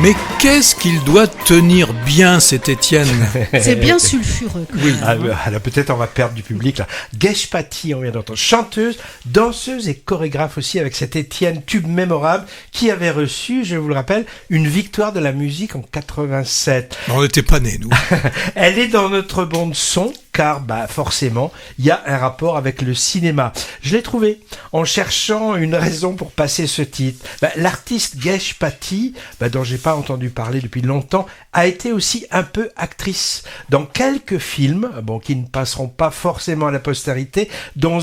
Mais qu'est-ce qu'il doit tenir bien, cet Étienne? C'est bien sulfureux. Oui, alors peut-être on va perdre du public là. Gesh Patti, on vient d'entendre, chanteuse, danseuse et chorégraphe aussi, avec cet Étienne tube mémorable qui avait reçu, je vous le rappelle, une victoire de la musique en 87. On n'était pas nés, nous. Elle est dans notre bande son, car forcément, il y a un rapport avec le cinéma. Je l'ai trouvé en cherchant une raison pour passer ce titre. L'artiste Gesh Patti, dont j'ai pas entendu parler depuis longtemps, a été aussi un peu actrice dans quelques films, qui ne passeront pas forcément à la postérité, dont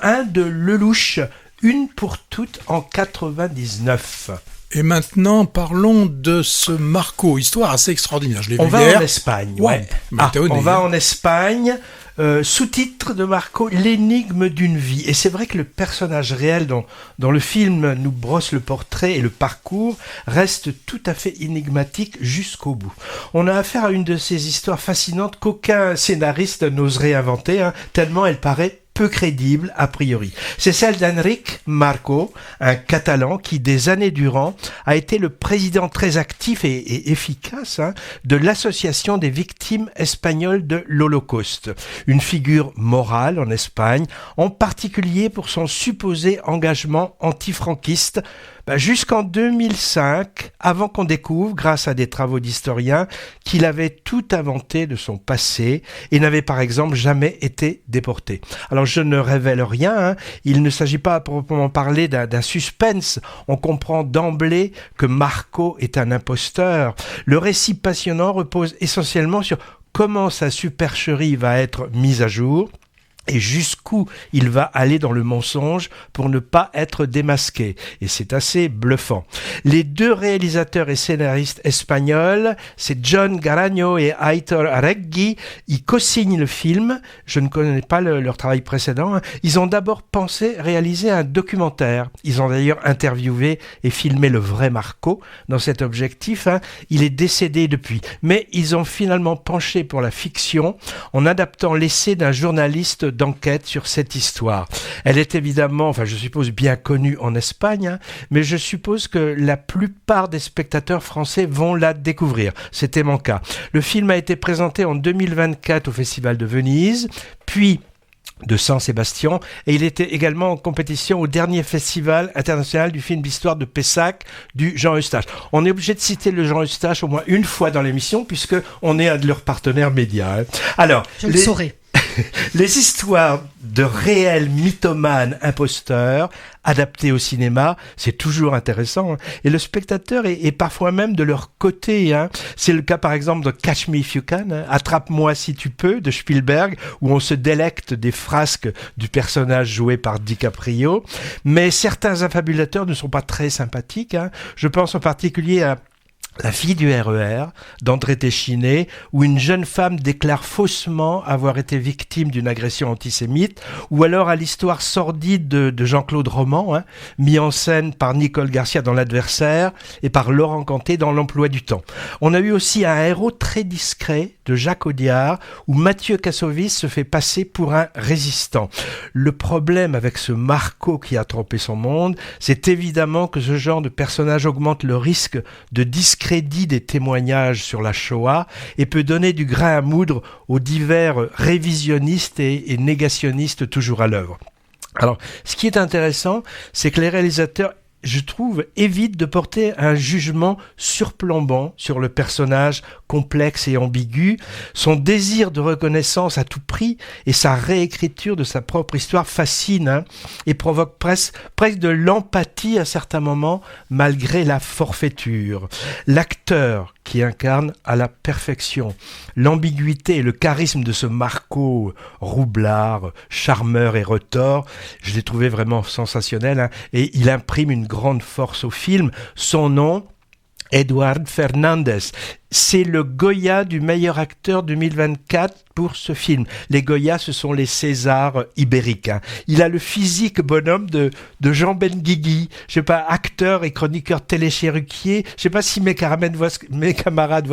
un de Lelouch, Une pour toutes en 99. Et maintenant, parlons de ce Marco, histoire assez extraordinaire. Je l'ai vu hier. On va en Espagne. Ouais. On va en Espagne. Sous-titre de Marco, l'énigme d'une vie. Et c'est vrai que le personnage réel dont le film nous brosse le portrait et le parcours reste tout à fait énigmatique jusqu'au bout. On a affaire à une de ces histoires fascinantes qu'aucun scénariste n'oserait inventer, tellement elle paraît peu crédible a priori. C'est celle d'Enric Marco, un Catalan qui, des années durant, a été le président très actif et efficace de l'association des victimes espagnoles de l'Holocauste. Une figure morale en Espagne, en particulier pour son supposé engagement antifranquiste, jusqu'en 2005, avant qu'on découvre, grâce à des travaux d'historiens, qu'il avait tout inventé de son passé et n'avait par exemple jamais été déporté. Alors je ne révèle rien, il ne s'agit pas à proprement parler d'un suspense, on comprend d'emblée que Marco est un imposteur. Le récit passionnant repose essentiellement sur comment sa supercherie va être mise à jour, et jusqu'où il va aller dans le mensonge pour ne pas être démasqué. Et c'est assez bluffant. Les deux réalisateurs et scénaristes espagnols, c'est John Garagno et Aitor Arregui, ils co-signent le film. Je ne connais pas leur travail précédent. Ils ont d'abord pensé réaliser un documentaire. Ils ont d'ailleurs interviewé et filmé le vrai Marco dans cet objectif. Il est décédé depuis. Mais ils ont finalement penché pour la fiction en adaptant l'essai d'un journaliste d'enquête sur cette histoire. Elle est évidemment, je suppose, bien connue en Espagne, mais je suppose que la plupart des spectateurs français vont la découvrir. C'était mon cas. Le film a été présenté en 2024 au Festival de Venise, puis de Saint-Sébastien, et il était également en compétition au dernier festival international du film d'histoire de Pessac du Jean Eustache. On est obligé de citer le Jean Eustache au moins une fois dans l'émission, puisque on est un de leurs partenaires médias. Alors, je le saurai. Les histoires de réels mythomanes imposteurs adaptées au cinéma, c'est toujours intéressant. Et le spectateur est parfois même de leur côté. C'est le cas par exemple de Catch Me If You Can, Attrape-moi si tu peux, de Spielberg, où on se délecte des frasques du personnage joué par DiCaprio. Mais certains affabulateurs ne sont pas très sympathiques. Je pense en particulier à La fille du RER, d'André Téchiné, où une jeune femme déclare faussement avoir été victime d'une agression antisémite, ou alors à l'histoire sordide de Jean-Claude Roman, mis en scène par Nicole Garcia dans L'Adversaire et par Laurent Canté dans L'Emploi du temps. On a eu aussi un héros très discret de Jacques Audiard, où Mathieu Kassovitz se fait passer pour un résistant. Le problème avec ce Marco qui a trompé son monde, c'est évidemment que ce genre de personnage augmente le risque de discrédit des témoignages sur la Shoah et peut donner du grain à moudre aux divers révisionnistes et négationnistes toujours à l'œuvre. Alors, ce qui est intéressant, c'est que les réalisateurs, je trouve, évite de porter un jugement surplombant sur le personnage complexe et ambigu. Son désir de reconnaissance à tout prix et sa réécriture de sa propre histoire fascine et provoque presque de l'empathie à certains moments, malgré la forfaiture. L'acteur qui incarne à la perfection l'ambiguïté et le charisme de ce Marco roublard, charmeur et retors, je l'ai trouvé vraiment sensationnel, et il imprime une grande force au film. Son nom, Eduard Fernández. c'est le Goya du meilleur acteur 2024 pour ce film. Les Goya, ce sont les Césars ibériques. Il a le physique bonhomme de Jean Benguigui, je sais pas, acteur et chroniqueur téléchéruquier. Je sais pas si mes camarades voient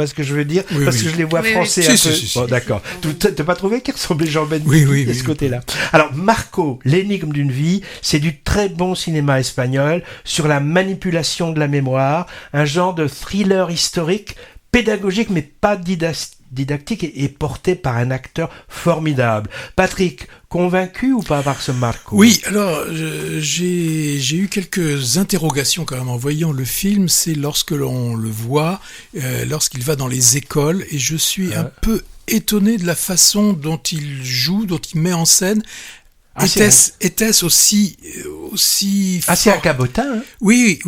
ce que je veux dire, parce que je les vois français un peu. Bon, d'accord. T'as pas trouvé qu'il ressemblait Jean Benguigui de ce côté-là? Alors, Marco, l'énigme d'une vie, c'est du très bon cinéma espagnol sur la manipulation de la mémoire, un genre de thriller historique, pédagogique mais pas didactique et porté par un acteur formidable. Patrick, convaincu ou pas par ce Marco? Oui, alors j'ai eu quelques interrogations quand même en voyant le film. C'est lorsque l'on le voit, lorsqu'il va dans les écoles, et je suis un peu étonné de la façon dont il joue, dont il met en scène. Était-ce aussi assez un cabotin, hein? Oui.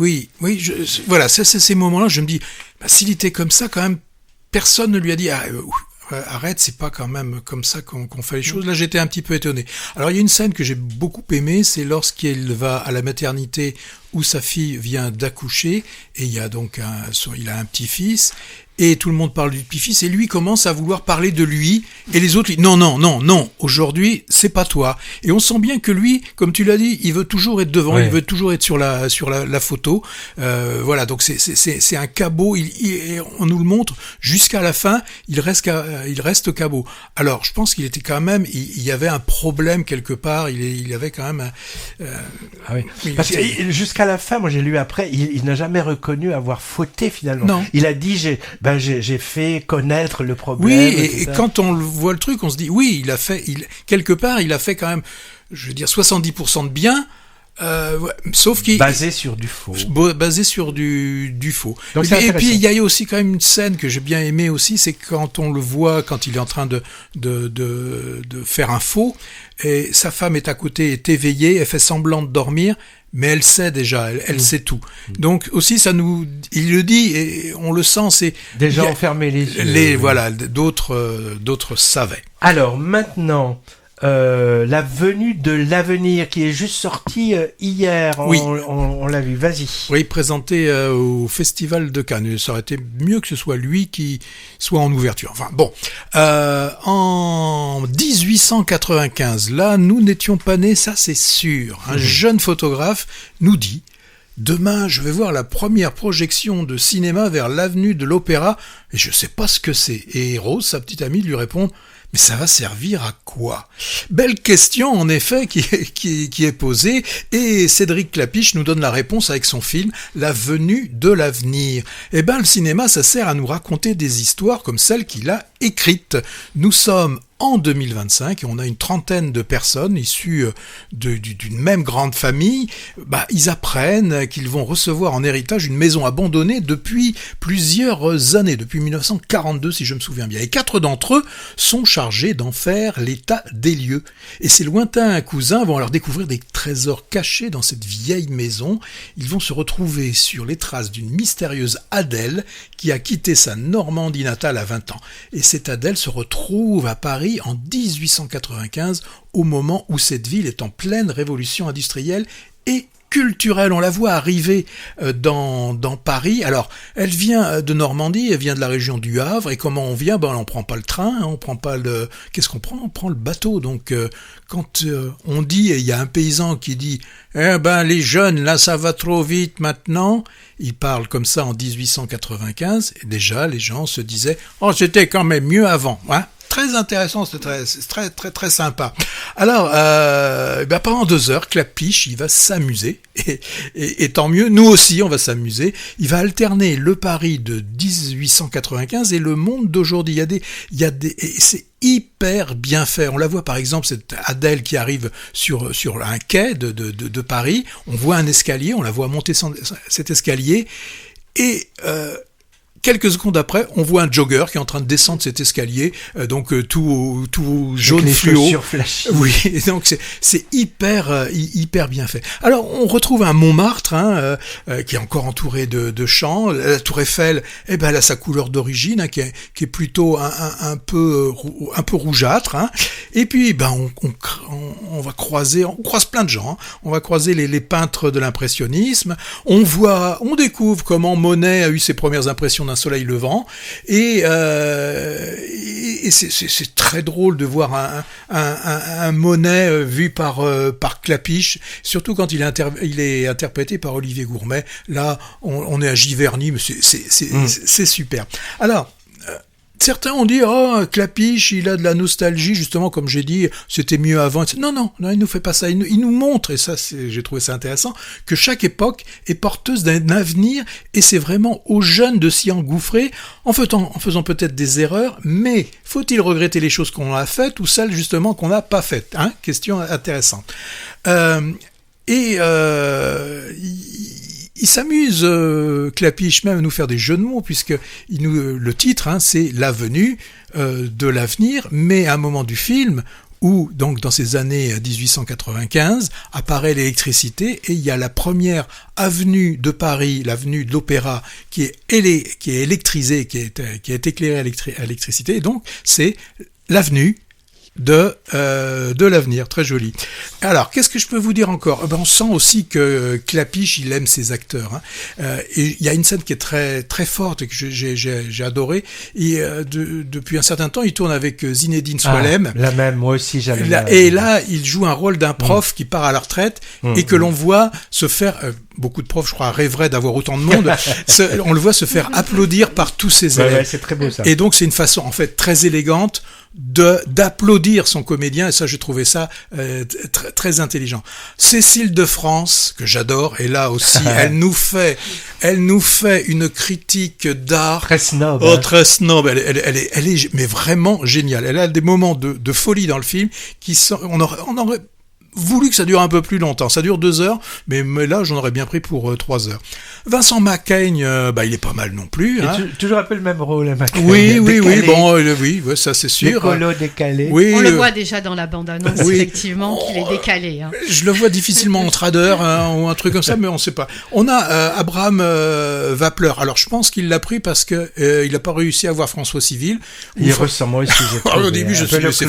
Voilà, c'est ces moments-là, je me dis, s'il était comme ça, quand même, personne ne lui a dit arrête, c'est pas quand même comme ça qu'on fait les choses. Là, j'étais un petit peu étonné. Alors, il y a une scène que j'ai beaucoup aimée, c'est lorsqu'il va à la maternité où sa fille vient d'accoucher, et il y a donc il a un petit-fils, et tout le monde parle du petit-fils, et lui commence à vouloir parler de lui, et les autres disent non, aujourd'hui, c'est pas toi. Et on sent bien que lui, comme tu l'as dit, il veut toujours être devant, il veut toujours être sur la photo. Voilà, donc c'est un cabot, on nous le montre jusqu'à la fin, il reste cabot. Alors, je pense qu'il était quand même, il y avait un problème quelque part, il avait quand même parce que jusqu'à la fin, moi j'ai lu après, il n'a jamais reconnu avoir fauté finalement. Non. Il a dit j'ai fait connaître le problème. Oui, et quand on voit le truc, on se dit oui, quelque part il a fait quand même, je veux dire 70% de bien. Sauf qu'il basé sur du faux. Basé sur du faux. Donc et puis il y a aussi quand même une scène que j'ai bien aimée aussi, c'est quand on le voit quand il est en train de faire un faux, et sa femme est à côté, est éveillée, elle fait semblant de dormir, mais elle sait déjà, elle sait tout. Donc aussi il le dit et on le sent, c'est déjà enfermé les yeux. Voilà, d'autres savaient. Alors maintenant. La venue de l'avenir qui est juste sortie hier, on l'a vu, vas-y. Oui, présenté au Festival de Cannes. Ça aurait été mieux que ce soit lui qui soit en ouverture. Enfin bon, en 1895, là, nous n'étions pas nés, ça c'est sûr. Un jeune photographe nous dit: demain, je vais voir la première projection de cinéma vers l'avenue de l'Opéra, et je sais pas ce que c'est. Et Rose, sa petite amie, lui répond: mais ça va servir à quoi? Belle question, en effet, qui est posée, et Cédric Clapiche nous donne la réponse avec son film « La venue de l'avenir ». Eh ben, le cinéma, ça sert à nous raconter des histoires comme celle qu'il a écrites. Nous sommes en 2025, et on a une trentaine de personnes issues d'une même grande famille. Ils apprennent qu'ils vont recevoir en héritage une maison abandonnée depuis plusieurs années, depuis 1942 si je me souviens bien. Et 4 d'entre eux sont chargés d'en faire l'état des lieux. Et ces lointains cousins vont alors découvrir des trésors cachés dans cette vieille maison. Ils vont se retrouver sur les traces d'une mystérieuse Adèle qui a quitté sa Normandie natale à 20 ans. Et cette Adèle se retrouve à Paris en 1895, au moment où cette ville est en pleine révolution industrielle et culturelle. On la voit arriver dans Paris. Alors, elle vient de Normandie, elle vient de la région du Havre, et comment on vient? On prend pas le train, on prend pas le... Qu'est-ce qu'on prend? On prend le bateau. Donc, quand on dit, et il y a un paysan qui dit « les jeunes, là, ça va trop vite maintenant », il parle comme ça en 1895, et déjà, les gens se disaient « Oh, c'était quand même mieux avant, hein ». Très intéressant, c'est très sympa. Alors, pendant 2 heures, Clapiche, il va s'amuser, et tant mieux, nous aussi, on va s'amuser. Il va alterner le Paris de 1895 et le monde d'aujourd'hui. Et c'est hyper bien fait. On la voit par exemple, cette Adèle qui arrive sur un quai de Paris. On voit un escalier, on la voit monter cet escalier, et quelques secondes après, on voit un jogger qui est en train de descendre cet escalier, tout jaune fluo. Oui, donc c'est hyper bien fait. Alors on retrouve un Montmartre qui est encore entouré de champs. La Tour Eiffel, elle a sa couleur d'origine qui est plutôt un peu rougeâtre. Et puis on croise plein de gens. On va croiser les peintres de l'impressionnisme. On découvre comment Monet a eu ses premières impressions d'un un soleil levant, et c'est très drôle de voir un Monet vu par Clapiche, surtout quand il est interprété par Olivier Gourmet. Là, on est à Giverny, mais c'est super. Alors, certains ont dit, Clapiche, il a de la nostalgie, justement, comme j'ai dit, c'était mieux avant. Non, il nous fait pas ça. Il nous montre, et ça, j'ai trouvé ça intéressant, que chaque époque est porteuse d'un avenir, et c'est vraiment aux jeunes de s'y engouffrer, en faisant peut-être des erreurs, mais faut-il regretter les choses qu'on a faites, ou celles, justement, qu'on n'a pas faites, hein? Question intéressante. Il s'amuse, Clapiche, même à nous faire des jeux de mots, puisque le titre, hein, c'est La venue de l'avenir, mais à un moment du film où, donc dans ces années 1895, apparaît l'électricité, et il y a la première avenue de Paris, l'avenue de l'Opéra, qui est électrisée, qui est éclairée à l'électricité, et donc c'est l'avenue de l'avenir, très joli. Alors, qu'est-ce que je peux vous dire encore? On sent aussi que Clapiche, il aime ses acteurs, hein. Et il y a une scène qui est très très forte et que j'ai adoré. Et depuis un certain temps, il tourne avec Zinedine Soualem. La même, moi aussi j'avais. Et là, il joue un rôle d'un prof qui part à la retraite et que l'on voit se faire. Beaucoup de profs, je crois, rêveraient d'avoir autant de monde. On le voit se faire applaudir par tous ses élèves. Ouais, c'est très beau ça. Et donc, c'est une façon, en fait, très élégante d'applaudir son comédien, et ça, j'ai trouvé ça très, très intelligent. Cécile de France, que j'adore, et là aussi, elle nous fait une critique d'art. Très snob. Très snob. Elle est, mais vraiment géniale. Elle a des moments de folie dans le film on aurait voulu que ça dure un peu plus longtemps. Ça dure 2 heures, mais là, j'en aurais bien pris pour 3 heures. Vincent Macaigne, il est pas mal non plus. Hein. Toujours un peu le même rôle, Macaigne. Oui, ça c'est sûr. Décolo, décalé. Oui, on le voit déjà dans la bande-annonce, effectivement, qu'il est décalé. Hein. Je le vois difficilement en trader, ou un truc comme ça, mais on sait pas. On a Abraham Wapler. Alors, je pense qu'il l'a pris parce que il n'a pas réussi à voir François Civil. Il ressemble aussi. Au début, je suis c'est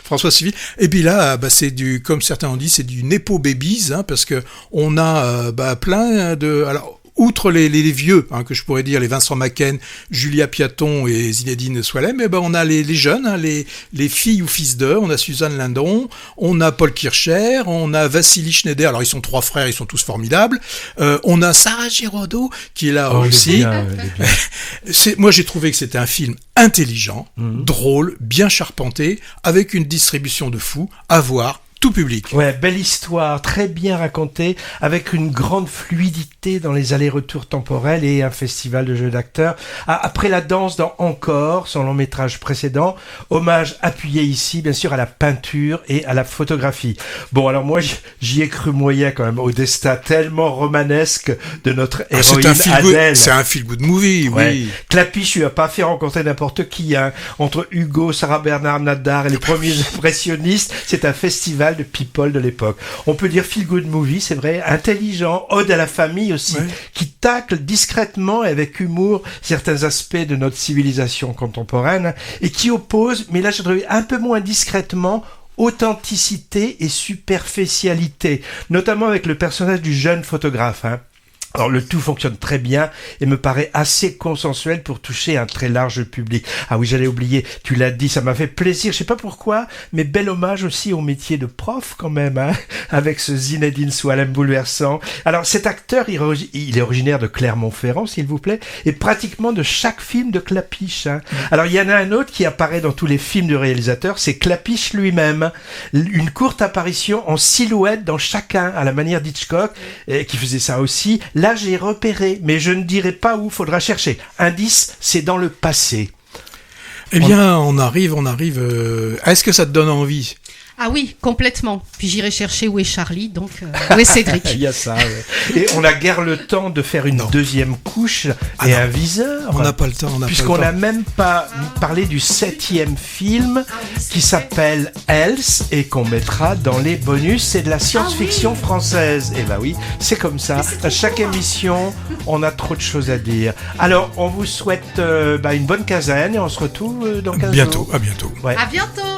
François Civil. Et puis là, c'est comme certains ont dit, c'est du Nepo Babies, hein, parce que on a plein de. Alors, outre les vieux, hein, que je pourrais dire, les Vincent Macaigne, Julia Piaton et Zinedine Soualem, on a les jeunes, hein, les filles ou fils d'eux, on a Suzanne Lindon, on a Paul Kircher, on a Vassili Schneider, alors ils sont 3 frères, ils sont tous formidables, on a Sarah Giraudot, qui est là aussi. Moi j'ai trouvé que c'était un film intelligent, drôle, bien charpenté, avec une distribution de fou, à voir, tout public. Ouais, belle histoire, très bien racontée, avec une grande fluidité dans les allers-retours temporels et un festival de jeux d'acteurs. Après la danse dans Encore, son long métrage précédent, hommage appuyé ici, bien sûr, à la peinture et à la photographie. Bon, alors moi, j'y ai cru moyen quand même, au destin tellement romanesque de notre héroïne Adèle. C'est un feel-good movie, ouais. Oui. Clapiche lui a pas fait rencontrer n'importe qui, hein. Entre Hugo, Sarah Bernard Nadar et les premiers impressionnistes, c'est un festival de people de l'époque. On peut dire feel good movie, c'est vrai, intelligent, ode à la famille aussi, qui tacle discrètement et avec humour certains aspects de notre civilisation contemporaine et qui oppose, mais là je dirais un peu moins discrètement, authenticité et superficialité, notamment avec le personnage du jeune photographe, hein. Alors le tout fonctionne très bien et me paraît assez consensuel pour toucher un très large public. Ah oui, j'allais oublier, tu l'as dit, ça m'a fait plaisir, je sais pas pourquoi, mais bel hommage aussi au métier de prof quand même, hein, avec ce Zinedine Soualem bouleversant. Alors cet acteur, il est originaire de Clermont-Ferrand, s'il vous plaît, et pratiquement de chaque film de Clapiche, hein. Alors il y en a un autre qui apparaît dans tous les films du réalisateur, c'est Clapiche lui-même. Une courte apparition en silhouette dans chacun, à la manière d'Hitchcock, qui faisait ça aussi. Là, j'ai repéré, mais je ne dirai pas où, faudra chercher. Indice, c'est dans le passé. Eh bien, on arrive. Est-ce que ça te donne envie ? Ah oui, complètement. Puis j'irai chercher où est Charlie, donc où est Cédric. Il y a ça, ouais. Et on n'a guère le temps de faire une deuxième couche et un viseur. On n'a pas le temps. Puisqu'on n'a même pas parlé du 7e film qui s'appelle Else et qu'on mettra dans les bonus. C'est de la science-fiction française. Et bah oui, c'est comme ça. À chaque émission, on a trop de choses à dire. Alors, on vous souhaite une bonne quinzaine et on se retrouve dans 15 jours. À bientôt. Ouais. À bientôt.